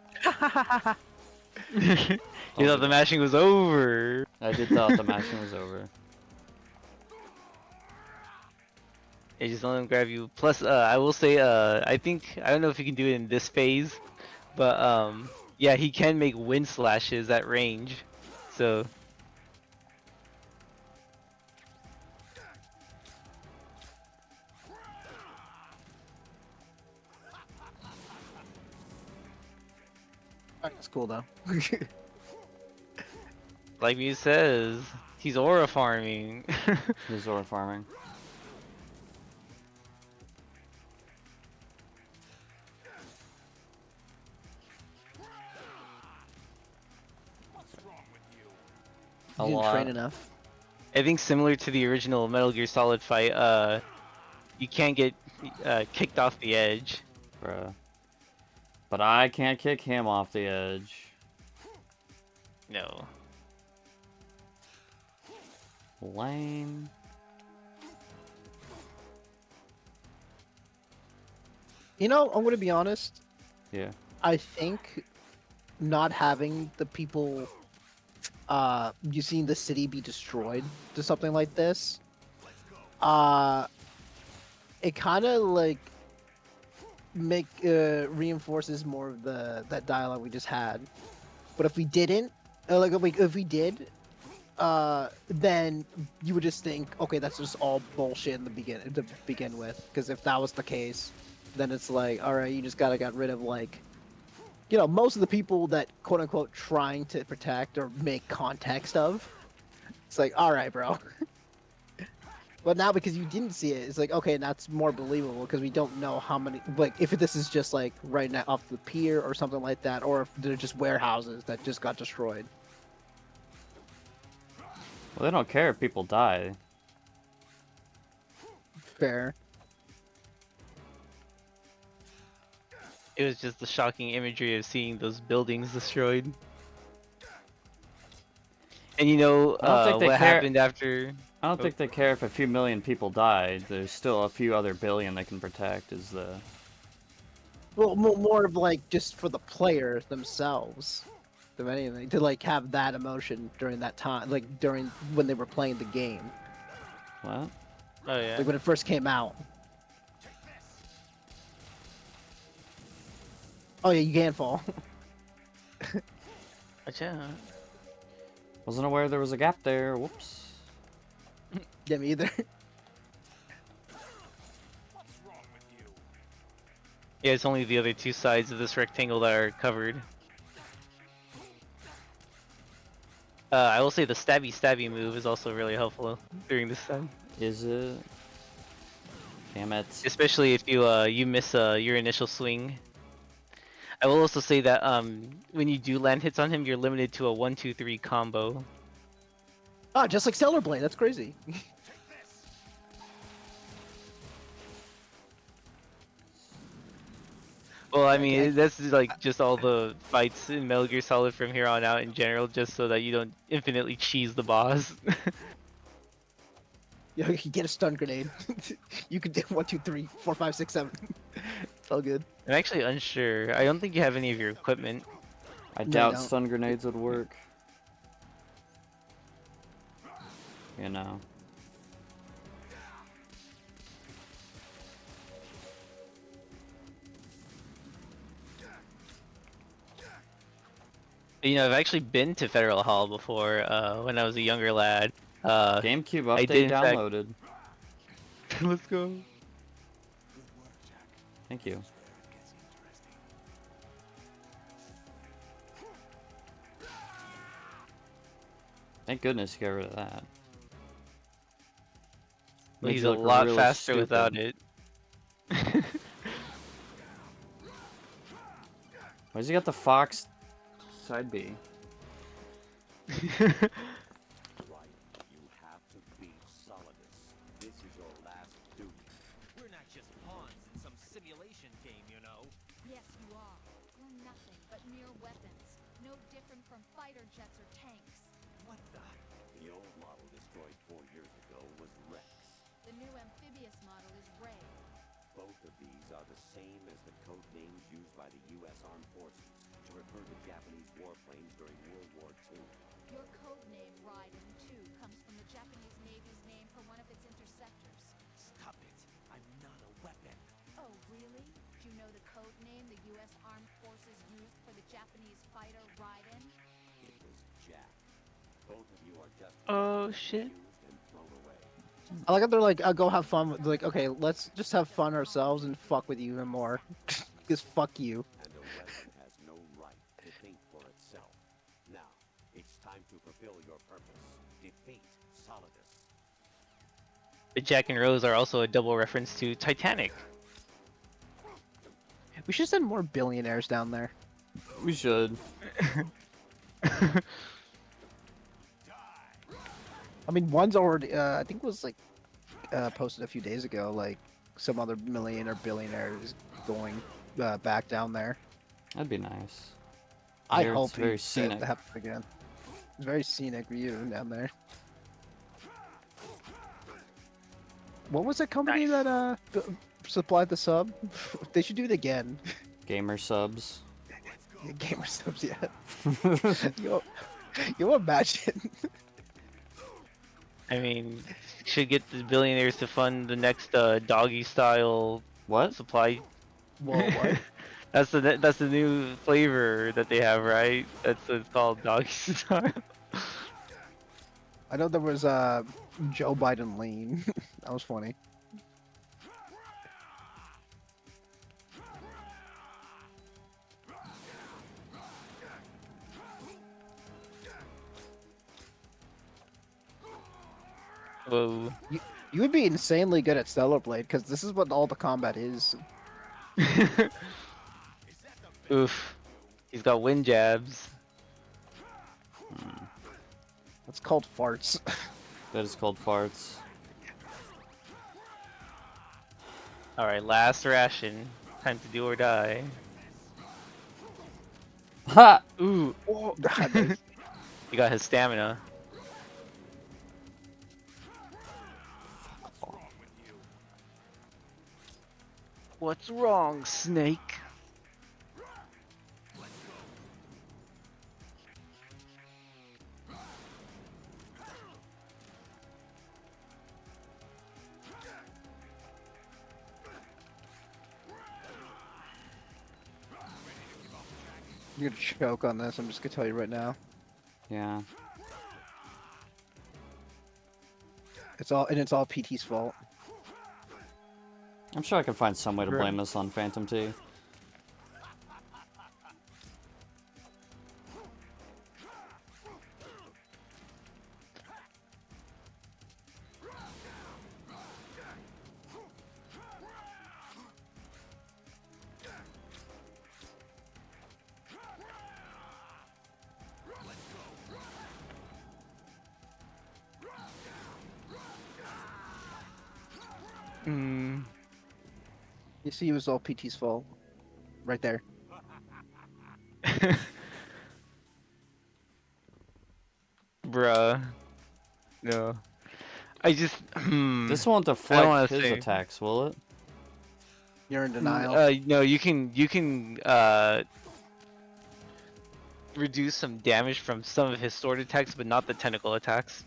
You thought the mashing was over.
I did thought the mashing was over.
It just let him grab you. Plus, I will say, I think I don't know if you can do it in this phase, but yeah, he can make wind slashes at range. So
That's cool though.
like Muse says, he's aura farming.
He's Zora farming. A
You didn't
lot.
train enough.
I think similar to the original Metal Gear Solid fight, you can't get kicked off the edge.
Bruh. But I can't kick him off the edge.
No.
Lame.
You know, I'm gonna be honest.
Yeah.
I think not having the people, you seen the city be destroyed to something like this, it kind of like reinforces more of that dialogue we just had. But if we didn't, if we did, then you would just think, okay, that's just all bullshit in the to begin with. Because if that was the case, then it's like, all right, you just gotta get rid of like, you know, most of the people that quote unquote trying to protect or make context of. It's like, all right, bro. But now because you didn't see it, it's like, okay, that's more believable because we don't know how many, like, if this is just like right now off the pier or something like that, or if they're just warehouses that just got destroyed.
Well, they don't care if people die.
Fair.
It was just the shocking imagery of seeing those buildings destroyed. And you know
I don't think they
what
care.
happened after?
I don't think they care if a few million people died. There's still a few other billion they can protect. Is the
Well, more of like just for the players themselves, than anything, to like have that emotion during that time, like during when they were playing the game,
what?
Oh yeah.
like when it first came out. Oh yeah, you can fall.
Gotcha.
Wasn't aware there was a gap there. Whoops.
Yeah, me either.
Yeah, it's only the other two sides of this rectangle that are covered. I will say the stabby move is also really helpful during this time.
Is it? Damn it.
Especially if you miss your initial swing. I will also say that when you do land hits on him, you're limited to a 1-2-3 combo.
Oh, just like Stellar Blade. That's crazy.
Well, I mean,
Okay.
that's like just all the fights in Metal Gear Solid from here on out in general, just so that you don't infinitely cheese the boss.
You can get a stun grenade. You can do 1, 2, 3, 4, 5, 6, 7. It's all good.
I'm actually unsure. I don't think you have any of your equipment.
I
No,
doubt
you don't.
stun grenades would work. You know.
You know, I've actually been to Federal Hall before when I was a younger lad.
GameCube
I
update
did, in fact-
downloaded.
Let's go.
Thank you. Thank goodness you got rid of that.
Well,
Made
he's
you
a
look
lot
really
faster
stupid.
without it.
Why's he got the Fox side B?
Right. You have to beat Solidus. This is your last duty.
We're not just pawns in some simulation game, you know.
Yes, you are. nothing but mere weapons, no different from fighter jets or tanks.
What the? The old model destroyed 4 years ago was Rex.
The new amphibious model is Ray.
Both of these are the same as the code names used by the U.S. Armed Forces to refer to Japanese warplanes during World War II.
Your code name, Raiden 2, comes from the Japanese Navy's name for one of its interceptors.
Stop it. I'm not a weapon.
Oh, really? Do you know the code name the U.S. Armed Forces used for the Japanese fighter Raiden?
It was Jack. Both of you are just
Oh shit.
used and thrown away.
I like how they're like, go have fun. They're like, okay, let's just have fun ourselves and fuck with you even more. Because fuck you.
And a weapon has no right to think for itself. Now, it's time to fulfill your purpose. Defeat Solidus.
But Jack and Rose are also a double reference to Titanic.
We should send more billionaires down there.
We should.
I mean, one's already, I think it was like posted a few days ago, like some other millionaire or billionaire is going back down there.
That'd be nice.
I
Here
hope
it's very
that
scenic.
happens again. It's very scenic view down there. What was that company
Nice.
that supplied the sub? They should do it again.
Gamer subs.
Gamer subs, yeah. You imagine?
I mean, should get the billionaires to fund the next doggy style
What?
supply.
Whoa, what?
That's the new flavor that they have, right? That's what it's called, doggy style.
I know there was Joe Biden lean. That was funny.
Whoa.
You would be insanely good at Stellar Blade because this is what all the combat is.
Oof. He's got wind jabs.
It's called farts.
That is called farts.
Alright, last ration. Time to do or die.
Ha!
Ooh. He got his stamina. What's wrong, Snake?
You're gonna choke on this. I'm just gonna tell you right now.
Yeah.
It's all PT's fault.
I'm sure I can find some way to
Right.
blame this on Phantom T.
Hmm.
You see, it was all PT's fault. Right there.
Bruh. No. I just.
This won't
wanna
deflect his
say-
attacks, will it?
You're in denial.
No, you can reduce some damage from some of his sword attacks, but not the tentacle attacks.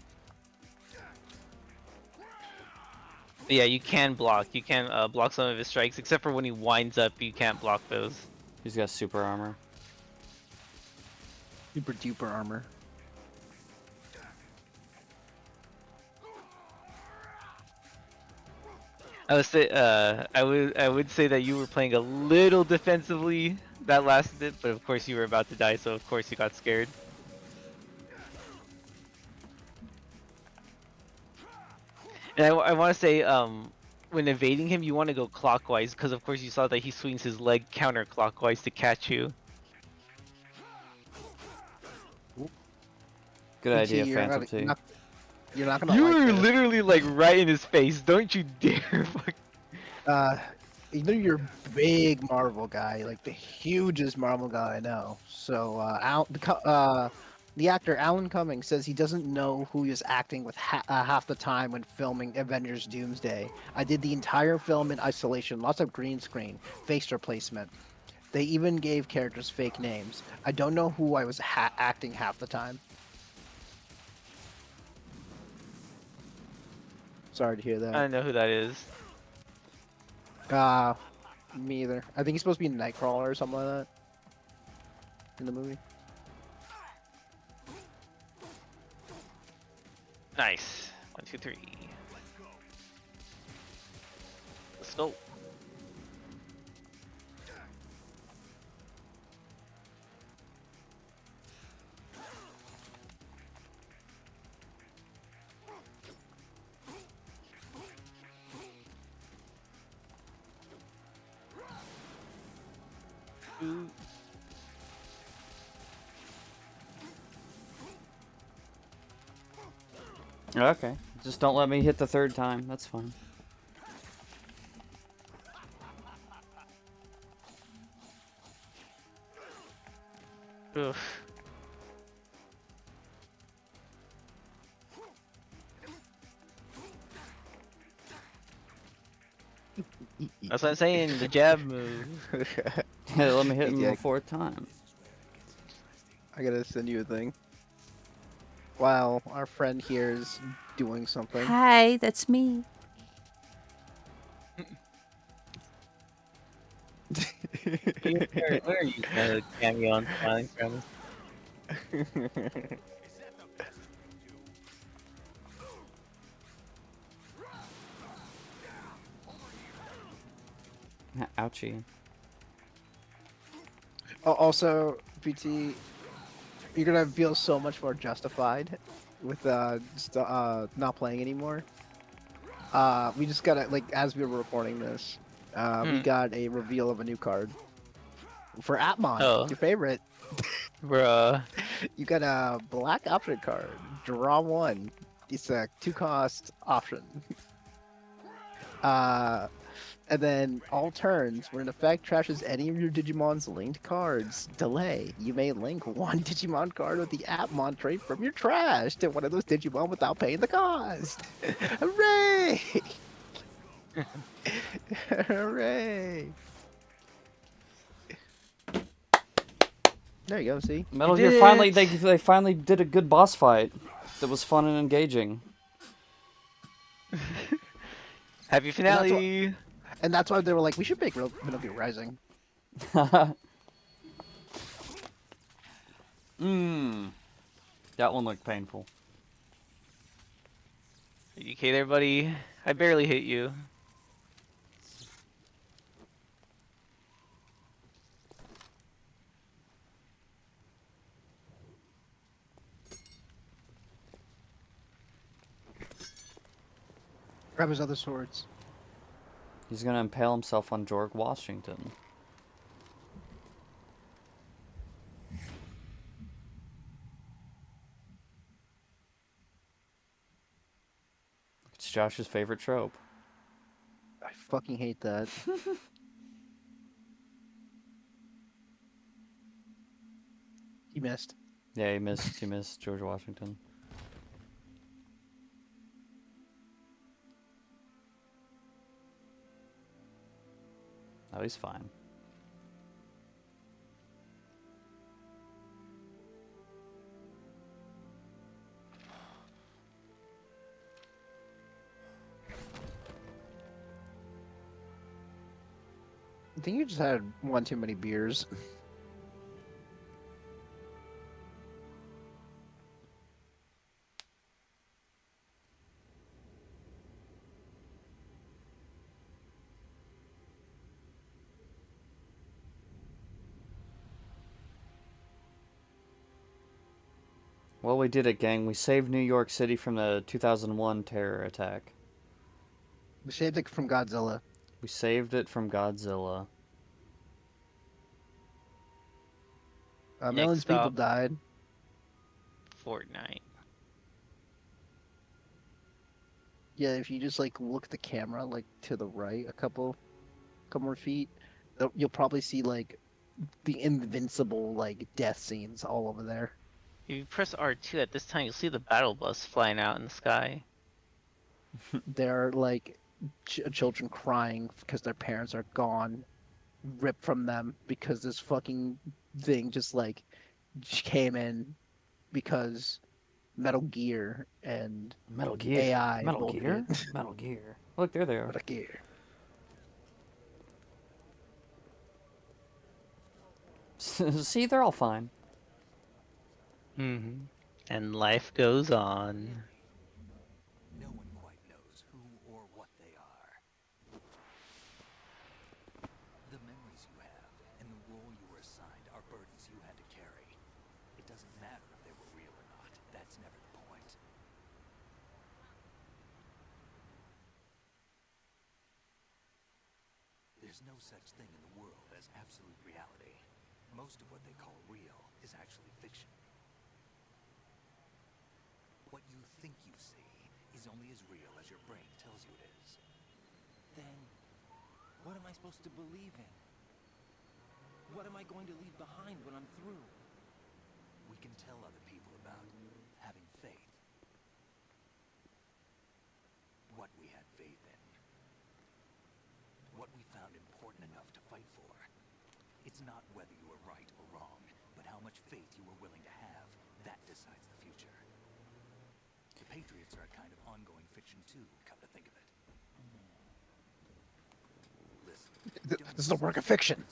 Yeah, you can block. You can block some of his strikes, except for when he winds up. You can't block those.
He's got super armor.
Super duper armor.
I would say that you were playing a little defensively that last bit, but of course you were about to die, so of course you got scared. And I want to say, when evading him, you want to go clockwise, because of course you saw that he swings his leg counterclockwise to catch you.
Good
PT,
idea,
you're
Phantom
not-
T.
You're not gonna
You
like
were
this.
literally like right in his face. Don't you dare! Fuck.
you know you're a big Marvel guy, like the hugest Marvel guy I know. So the actor Alan Cumming says he doesn't know who he was acting with half the time when filming Avengers Doomsday. I did the entire film in isolation, lots of green screen, face replacement. They even gave characters fake names. I don't know who I was acting half the time. Sorry to hear
I
that.
don't know who that is.
Uh, Me either. I think he's supposed to be Nightcrawler or something like that in the movie.
Nice. 1, 2, 3. Let's go. Ooh.
Okay. Just don't let me hit the third time. That's fine.
Oof. That's what I'm saying, the jab move.
Let me hit him
Yeah.
a fourth time.
I gotta send you a thing. While our friend here is doing something.
Hi, that's me.
Where are you kind of cameo on smiling friends?
Ouchie.
Also, PT, you're gonna feel so much more justified with not playing anymore. We just got like as we were recording this, we got a reveal of a new card for Atmon,
Oh.
your favorite.
Bruh.
You got a black option card. Draw one. It's a 2-cost option. And then all turns, when an effect trashes any of your Digimon's linked cards, delay. You may link one Digimon card with the Appmon trait from your trash to one of those Digimon without paying the cost. Hooray! Hooray! There you go. See,
Metal
You
Gear
did
finally
it!
they finally did a good boss fight that was fun and engaging.
Happy finale!
and that's why they were like, we should make Metal Gear Rising.
Mmm. That one looked painful.
You okay there, buddy? I barely hit you.
Grab his other swords.
He's gonna impale himself on George Washington. It's Josh's favorite trope.
I fucking hate that. He missed.
Yeah, he missed George Washington. Oh, he's fine.
I think you just had one too many beers.
Well, we did it, gang. We saved New York City from the 2001 terror attack.
We saved it from Godzilla.
We saved it from Godzilla.
Millions of people
stop.
died.
Fortnite.
Yeah, if you just like look at the camera like to the right a couple, couple more feet, you'll probably see like the invincible like death scenes all over there.
If you press R2 at this time, you'll see the battle bus flying out in the sky.
There are like children crying because their parents are gone, ripped from them because this fucking thing just like came in because Metal Gear and
Metal Gear.
AI
Metal
bullshit.
Gear? Metal Gear. Look, there they are.
Metal Gear.
See, they're all fine.
Mm-hmm. And life goes on.
No one quite knows who or what they are. The memories you have and the role you were assigned are burdens you had to carry. It doesn't matter if they were real or not. That's never the point. There's no such thing in the world as absolute reality. Most of what they call real is actually fiction. What you think you see is only as real as your brain tells you it is.
Then, what am I supposed to believe in? What am I going to leave behind when I'm through?
We can tell other people about having faith. What we had faith in. What we found important enough to fight for. It's not whether you were right or wrong, but how much faith you were willing to have. That decides the future. The Patriots are a kind of ongoing fiction too, come to think of it. Listen,
This is a work of fiction.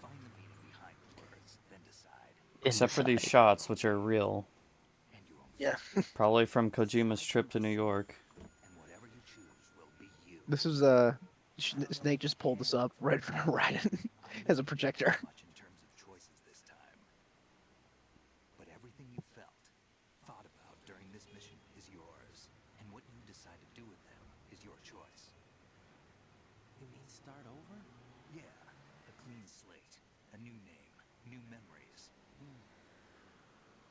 find the meaning behind the words, then decide.
Except for these shots, which are real.
And you won't
Yeah.
Probably from Kojima's trip to New York.
and whatever you choose will be you.
This is Snake just pulled this up right as a projector.
Much in terms of choices this time. But everything you felt, thought about during this mission is yours. And what you decide to do with them is your choice.
You mean start over?
Yeah, a clean slate, a new name, new memories.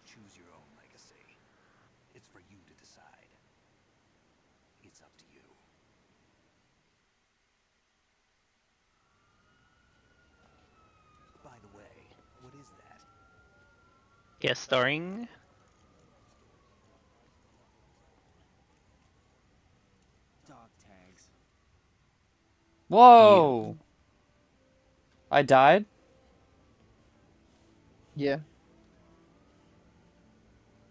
Choose your own legacy. It's for you to decide. It's up to you. By the way, what is that?
Guest starring
Dog tags.
Whoa! I died?
Yeah.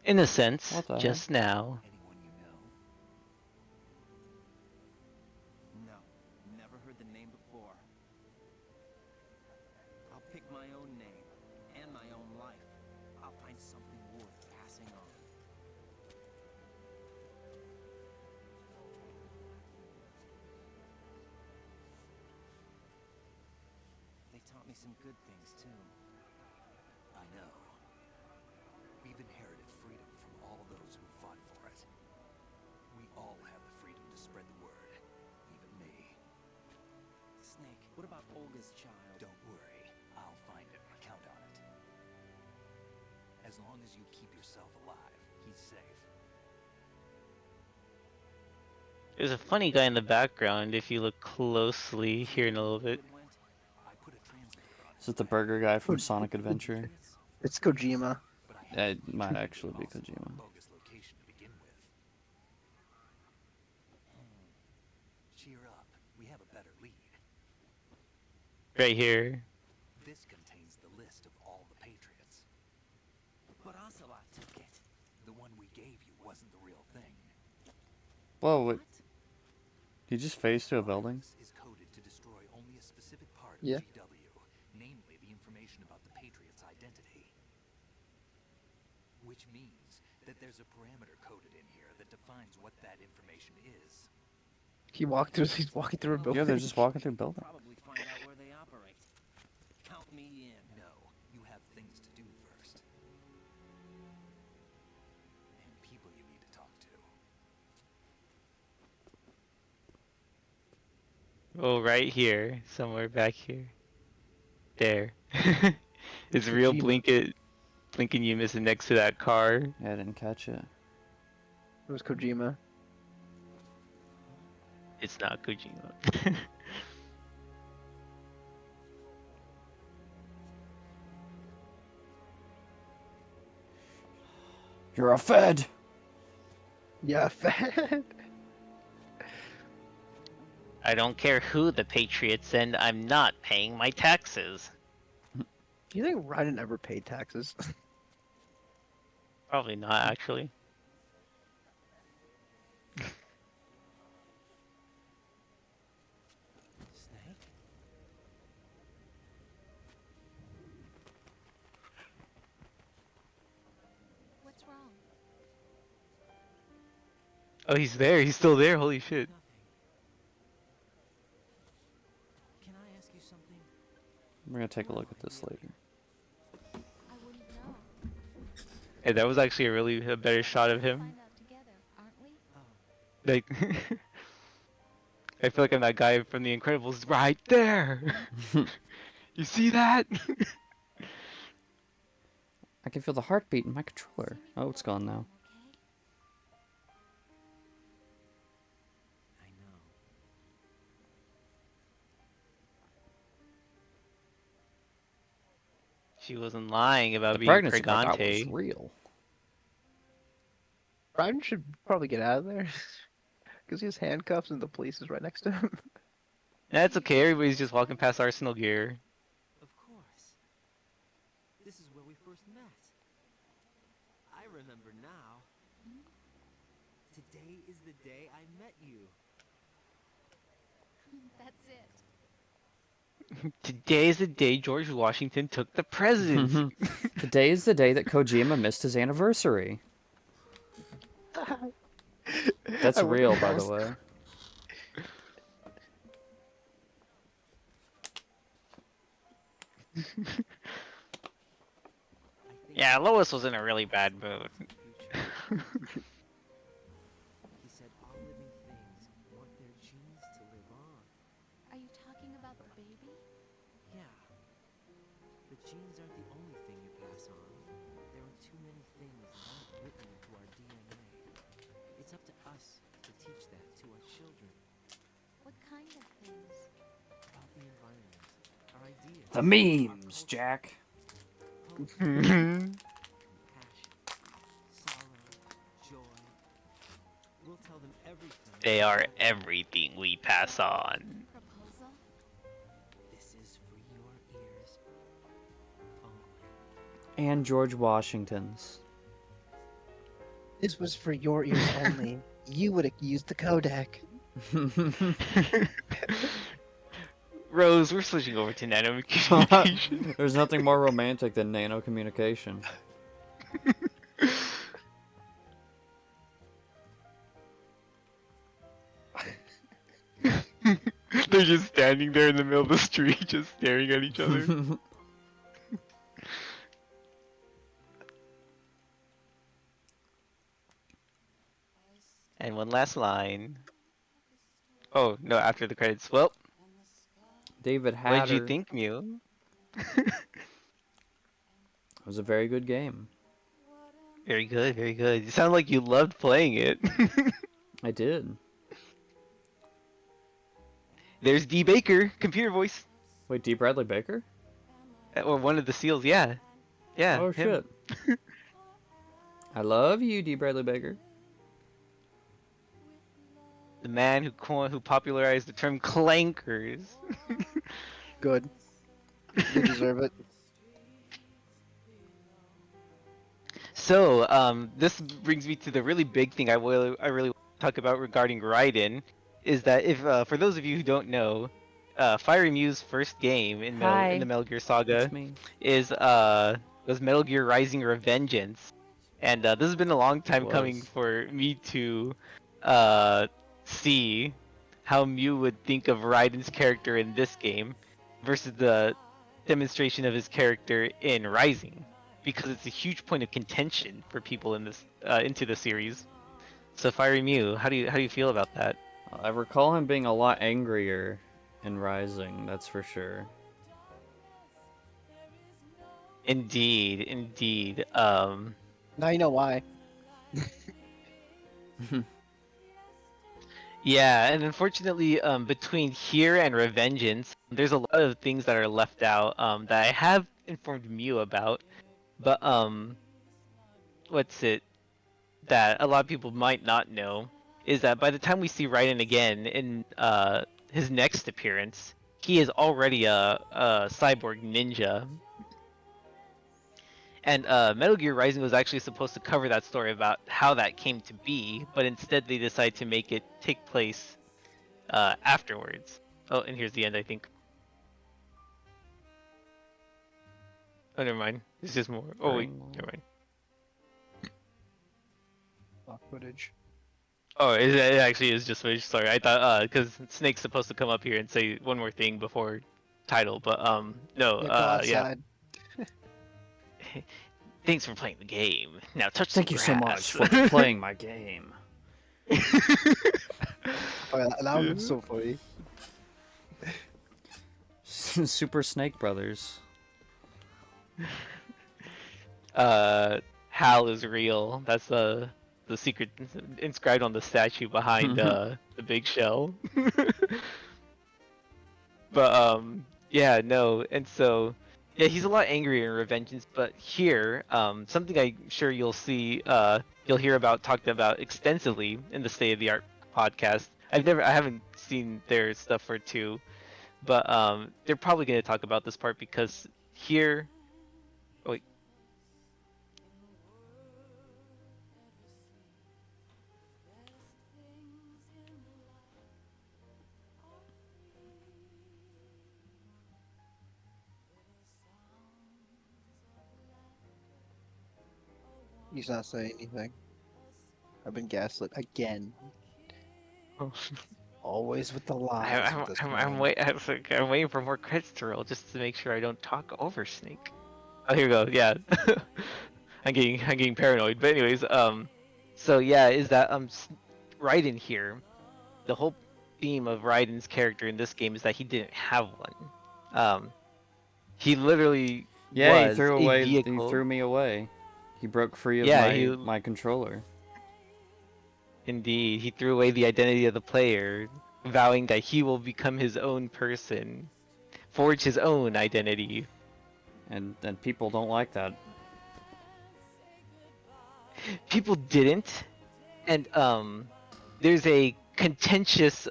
in a sense,
What the
just now.
Anyone you know?
No, never heard the name before. I'll pick my own name and my own life. I'll find something worth passing on. They taught me some good things too.
I know. We've inherited freedom from all those who fought for it. We all have the freedom to spread the word. Even me.
Snake, what about Olga's child?
Don't worry. I'll find him. Count on it. As long as you keep yourself alive, he's safe.
There's a funny guy in the background if you look closely here in a little bit.
I put a translator on
Is it the burger guy from Sonic Adventure?
It's Kojima.
but I had
It might actually be Kojima.
bogus location to begin with. Cheer up. We have a better lead.
Right here.
This contains the list of all the Patriots.
But Ocelot took it.
The one we gave you wasn't the real thing.
Whoa, wait. Did you just phase through a building?
This is coded to destroy only a specific part of
Yeah.
GW, namely the information about the Patriots' identity. Which means that there's a parameter coded in here that defines what that information is.
He's walking through a building.
Yeah, they're just walking through a building.
Probably find out where they operate. Count me in.
No, you have things to do first. And people you need to talk to.
Oh, right here. Somewhere back here. There. It's real
Kojima.
blinking you missing next to that car.
Yeah, I didn't catch it.
It was Kojima.
It's not Kojima.
You're a Fed.
Yeah.
I don't care who the Patriots send, I'm not paying my taxes.
Do you think Raiden ever paid taxes?
Probably not, actually.
Snake?
What's wrong?
Oh, he's there. He's still there. Holy shit.
Nothing. Can I ask you something?
We're gonna take a look at this later.
I wouldn't know.
Hey, that was actually a better shot of him.
Find out together, aren't we?
Oh,
Like, I feel like I'm that guy from The Incredibles right there. You see that?
I can feel the heartbeat in my controller. Oh, it's gone now.
I know.
She wasn't lying about
The
being
pregnancy part, that was
pregante.
real.
Raiden should probably get out of there. Because he has handcuffs and the police is right next to him.
That's okay. Everybody's just walking past Arsenal gear.
Of course. This is where we first met. I remember now. Today is the day I met you.
That's it.
Today is the day George Washington took the presidency.
Today is the day that Kojima missed his anniversary. That's
I wonder
real,
if that
by the
was-
way.
I think
Yeah, Lois was in a really bad mood.
he said all living things want their genes to live on.
Are you talking about the baby?
Yeah. The genes aren't the only thing you pass on. There are too many things not written into our DNA. It's up to us to teach that to our children.
What kind of things?
About the environment, our ideas,
The
our
memes,
culture,
Jack.
hope, compassion, sorrow, joy. We'll tell them everything.
They are everything we pass on.
Proposal?
This is for your ears only.
And George Washington's.
This was for your ears only. You would have used the codec.
Rose, we're switching over to nano communication.
There's nothing more romantic than nano communication.
They're just standing there in the middle of the street, just staring at each other. And one last line. Oh, no, after the credits. Well,
David
what
Hatter.
did you think, Mew?
It was a very good game.
Very good, very good. You sound like you loved playing it.
I did.
There's D. Baker, computer voice.
Wait, D. Bradley Baker?
Or one of the seals, yeah. Yeah.
Oh,
him.
shit. I love you, D. Bradley Baker.
The man who popularized the term clankers.
Good. You deserve it.
So, this brings me to the really big thing I really want to talk about regarding Raiden, is that if for those of you who don't know, Fiery Mew's first game in the Metal Gear Saga
It's me.
was Metal Gear Rising Revengeance, and this has been a long time coming
Was.
for me to see how Mew would think of Raiden's character in this game versus the demonstration of his character in Rising, because it's a huge point of contention for people in this into the series. So Fiery Mew, how do you feel about that?
I recall him being a lot angrier in Rising, that's for sure.
Indeed, indeed.
Now you know why.
Yeah, and unfortunately, between here and Revengeance, there's a lot of things that are left out that I have informed Mew about. But what's it? that a lot of people might not know is that by the time we see Raiden again in his next appearance, he is already a cyborg ninja. And Metal Gear Rising was actually supposed to cover that story about how that came to be, but instead they decided to make it take place afterwards. Oh, and here's the end, I think. Oh, never mind. It's just more. Oh wait, never mind.
Stock footage.
Oh, it actually is just footage. Sorry, I thought because Snake's supposed to come up here and say one more thing before title, but no,
Yeah, go
yeah.
outside.
Thanks for playing the game. Now touch
Thank
the
you so
grass.
much for playing my game.
Oh, yeah, that was so funny.
Super Snake Brothers.
Hal is real. That's the secret inscribed on the statue behind the big shell. But yeah, no, and so yeah, he's a lot angrier in Revengeance, but here, something I'm sure you'll hear about talked about extensively in the State of the Art podcast. I haven't seen their stuff for two, but they're probably going to talk about this part because here, oh, wait,
He's not saying anything. I've been gaslit again. Always with the lies with this
I'm
man.
I'm waiting for more credits to roll just to make sure I don't talk over Snake. Oh, here we go. Yeah, I'm getting paranoid. But anyways, so yeah, is that Raiden here? The whole theme of Raiden's character in this game is that he didn't have one. He literally
Yeah,
was a
he threw
vehicle.
me away. He broke free of
Yeah,
my controller.
indeed, he threw away the identity of the player, vowing that he will become his own person, forge his own identity.
And people don't like that.
People didn't, and there's a contentious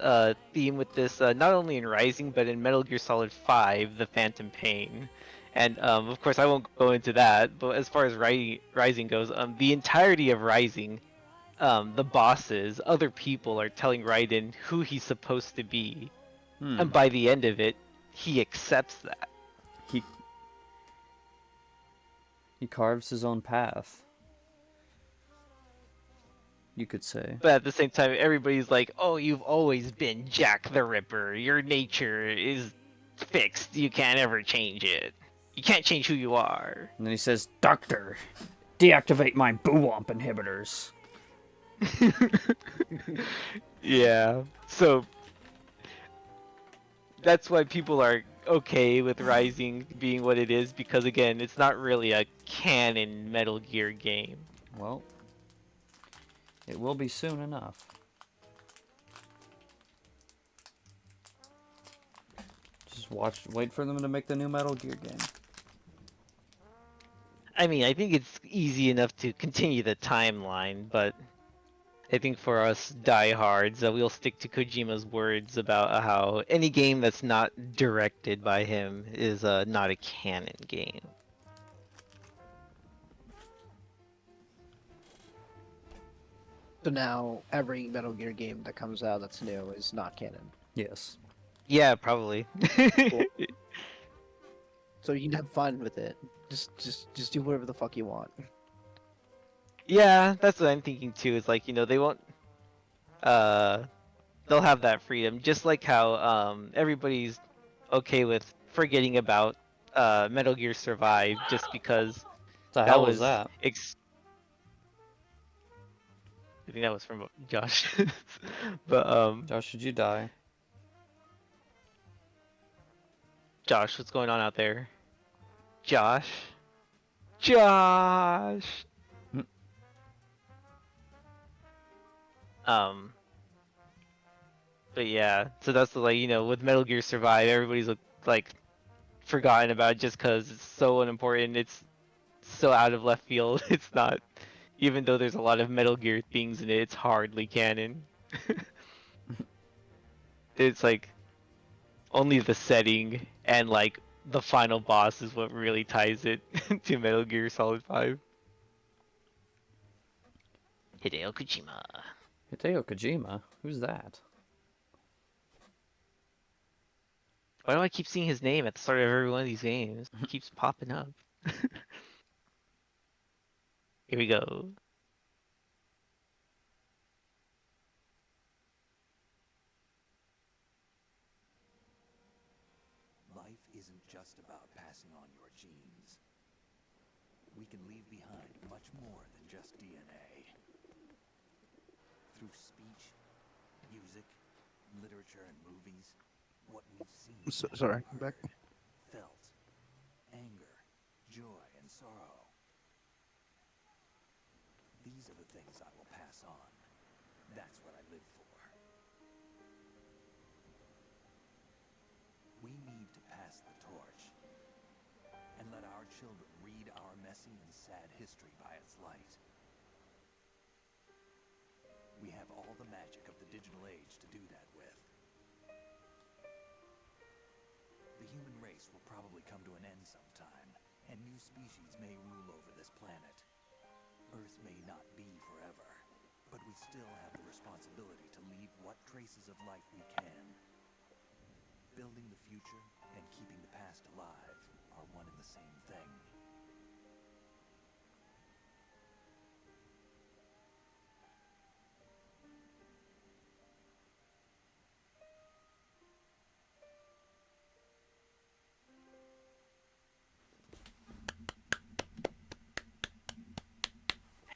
theme with this, not only in Rising but in Metal Gear Solid 5: The Phantom Pain. And of course I won't go into that, but as far as Rising goes, the entirety of Rising, the bosses, other people are telling Raiden who he's supposed to be, and by the end of it he accepts that.
He carves his own path, you could say.
But at the same time, everybody's like, "Oh, you've always been Jack the Ripper. Your nature is fixed. You can't ever change it. You can't change who you are."
And then he says, "Doctor, deactivate my boo-womp inhibitors."
Yeah. So that's why people are okay with Rising being what it is, because again, it's not really a canon Metal Gear game.
Well, it will be soon enough. Just wait for them to make the new Metal Gear game.
I mean, I think it's easy enough to continue the timeline, but I think for us diehards, we'll stick to Kojima's words about how any game that's not directed by him is not a canon game.
So now every Metal Gear game that comes out that's new is not canon.
Yes.
Yeah, probably.
Cool. So you can have fun with it. Just do whatever the fuck you want.
Yeah, that's what I'm thinking too. Is like, they won't. They'll have that freedom, just like how everybody's okay with forgetting about Metal Gear Survive just because
The
that
hell
was
that?
I think that was from Josh. But
Josh, should you die?
Josh, what's going on out there? Josh? Josh! But yeah, so that's the, with Metal Gear Survive, everybody's like forgotten about it just because it's so unimportant. It's so out of left field. It's not Even though there's a lot of Metal Gear things in it, it's hardly canon. It's like only the setting and like the final boss is what really ties it to Metal Gear Solid 5. Hideo Kojima.
Hideo Kojima? Who's that?
Why do I keep seeing his name at the start of every one of these games? It keeps popping up. Here we go.
Life isn't just about passing on your genes. We can leave behind much more than just DNA. Through speech, music, literature, and movies, what we've seen,
Sorry, back.
felt, anger, joy, and sorrow. These are the things I will pass on. That's what I live for. We need to pass the torch and let our children read our messy and sad history by its light. We have all the magic of the digital age to do that with. The human race will probably come to an end sometime, and new species may rule over this planet. Earth may not be forever, but we still have the responsibility to leave what traces of life we can. Building the future and keeping the past alive are one and the same thing.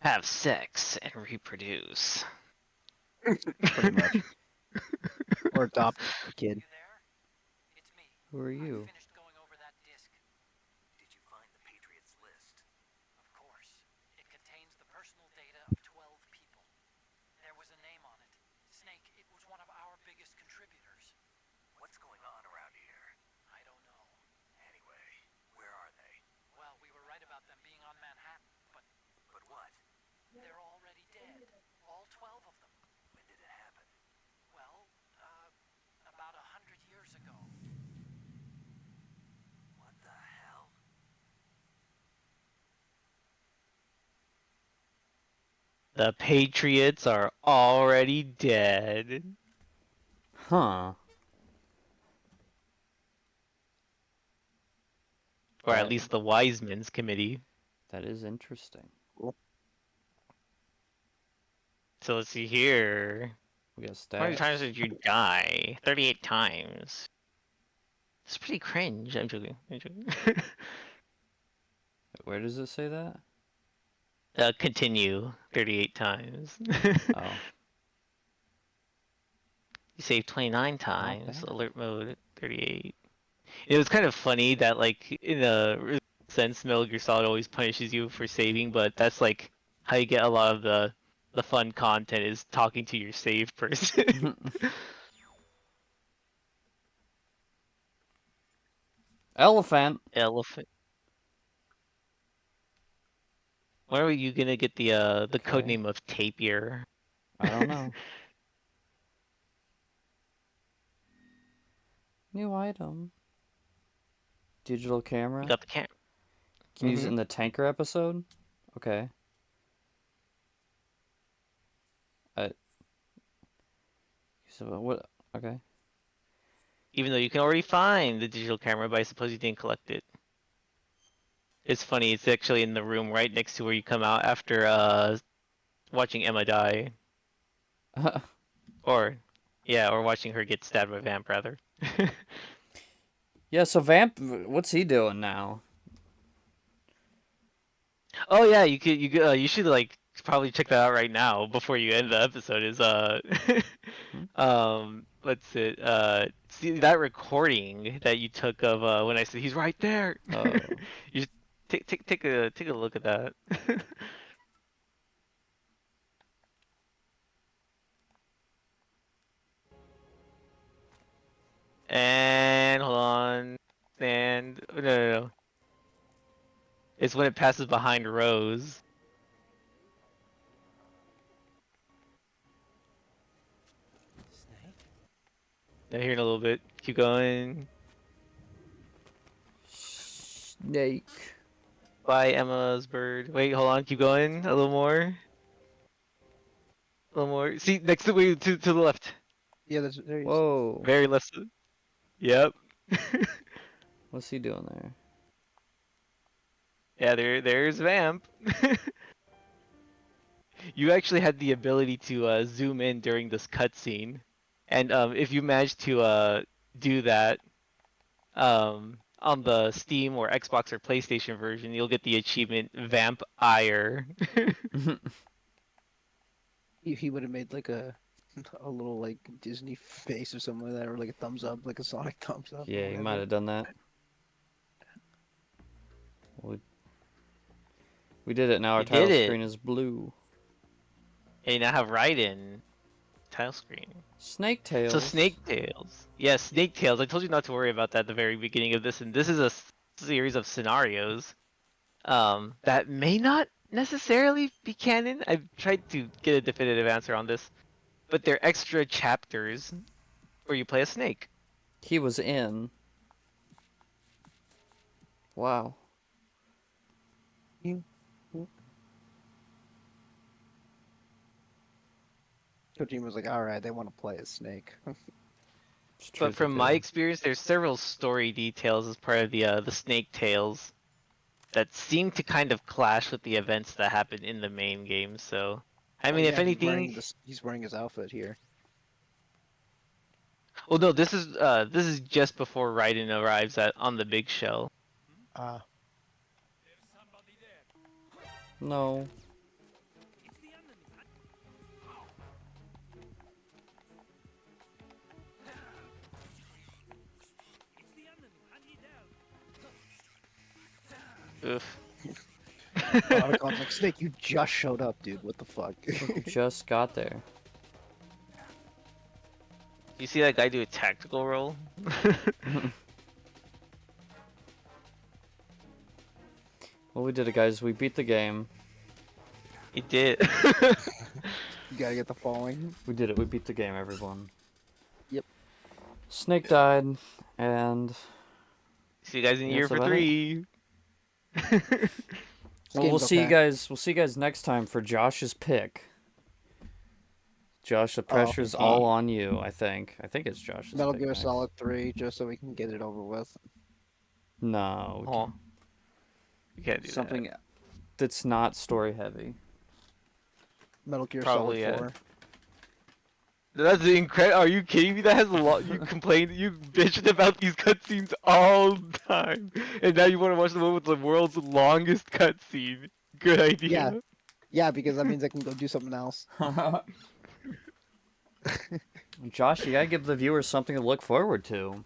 Have sex and reproduce.
Pretty much.
Or adopt a kid.
You there? It's me.
Who are you?
I finished going over that disc. Did you find the Patriots list? Of course. It contains the personal data of 12 people. There was a name on it. Snake, it was one of our biggest contributors. What's going on around here? I don't know. Anyway, where are they? Well, we were right about them being on Manhattan, but... But what? They're already dead. All 12 of them. When did it happen? Well, about 100 years ago. What the hell?
The Patriots are already dead.
Huh.
Or at
That-
least the Wiseman's committee.
That is interesting.
So let's see here.
We got
How many
stats.
times did you die? 38 times. It's pretty cringe. I'm joking. I'm joking.
Where does it say that?
Continue 38 times.
Oh.
You saved 29 times.
bad.
Alert mode 38. It was kind of funny that, like, in a sense, Metal Gear Solid always punishes you for saving, but that's like how you get a lot of the fun content is talking to your save person.
Elephant.
Elephant. When are you gonna get the
Okay.
codename of Tapir?
I don't know. New item. Digital camera.
You got the cam.
Can you use it in the tanker episode? Okay. So what? Okay.
Even though you can already find the digital camera, but I suppose you didn't collect it. It's funny, it's actually in the room right next to where you come out after watching Emma die. Or watching her get stabbed by Vamp rather.
Yeah. So Vamp, what's he doing now?
Oh yeah, you should like probably check that out right now before you end the episode. Is what's it? See that recording that you took of when I said he's right there.
Oh.
You should take a look at that. And hold on. And no. It's when it passes behind Rose. Now here in a little bit. Keep going.
Snake.
Bye, Emma's bird. Wait, hold on. Keep going. A little more. A little more. See, next to wait to the left.
Yeah, there he is.
Whoa.
Very left. Yep.
What's he doing there?
Yeah, there's Vamp. You actually had the ability to zoom in during this cutscene, and if you manage to do that on the Steam or Xbox or PlayStation version, you'll get the achievement Vamp Ire.
He would have made like a little like Disney face or something like that, or like a thumbs up, like a Sonic thumbs up.
Yeah,
or
he might
whatever.
have done that. We did it. Now our
You
title
did it.
screen is blue.
And you now have Raiden tile screen.
Snake tails.
So Snake Tails. Yeah, Snake Tails. I told you not to worry about that at the very beginning of this, and this is a series of scenarios that may not necessarily be canon. I've tried to get a definitive answer on this, but they're extra chapters where you play a snake.
He was in. Wow.
Kojima was like, all right, they want to play a snake.
It's true
But from my experience, there's several story details as part of the Snake Tales that seem to kind of clash with the events that happen in the main game. So, I mean, if anything,
he's wearing his outfit here.
well, no, this is just before Raiden arrives on the big shell.
No.
Oof.
Autocon's like, Snake, you just showed up, dude. What the fuck?
Just got there.
You see that guy do a tactical roll?
Well, we did it, guys. We beat the game.
He did.
You gotta get the following.
We did it. We beat the game, everyone.
Yep.
Snake died, and
See you guys in
That's
year for
about it.
3.
well, we'll
game's
see you
okay.
guys. We'll see you guys next time for Josh's pick. Josh, the pressure's
okay.
all on you. I think. I think it's Josh's
Metal
pick
Gear
next.
Solid 3, just so we can get it over with.
No. we
Oh, you can't do
Something
that.
that's not story heavy.
Metal Gear
Probably,
Solid
yeah.
4.
That's incredible. Are you kidding me? That has a lot. You complained, you bitched about these cutscenes all the time, and now you want to watch the one with the world's longest cutscene. Good idea.
Yeah, because that means I can go do something else.
Josh, you gotta give the viewers something to look forward to.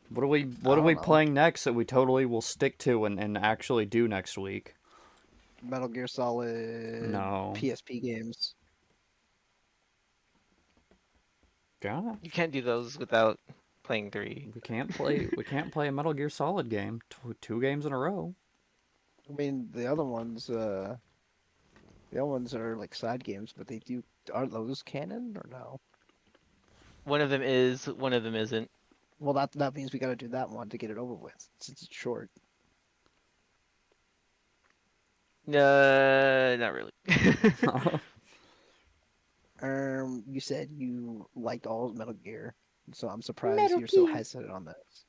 What are we
don't know.
playing next that we totally will stick to and actually do next week?
Metal Gear Solid
No.
PSP games.
God.
You can't do those without playing 3.
We can't play a Metal Gear Solid game. Two games in a row.
I mean, the other ones are like side games, but are those canon or no?
One of them is, one of them isn't.
Well, that means we gotta do that one to get it over with, since it's short.
Not really.
You said you liked all of Metal Gear, so I'm surprised you're so hesitant on this.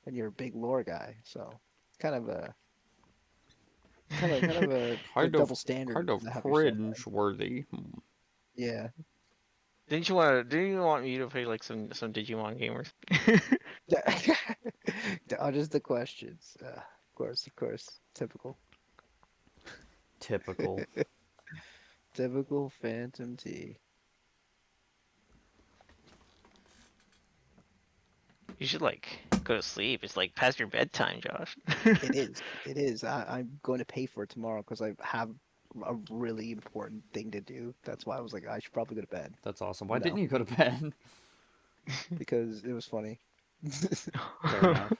And you're a big lore guy, so it's kind of a double standard.
Kind of
to have yourself on.
cringe-worthy.
Yeah.
Didn't you want me to play like some Digimon gamers?
Dodges the questions. Of course. Typical.
Typical.
Typical Phantom T.
You should like go to sleep. It's like past your bedtime, Josh.
It is. I'm going to pay for it tomorrow because I have a really important thing to do. That's why I was like, I should probably go to bed
That's awesome. Why
No.
didn't you go to bed?
because it was funny.
Fair enough.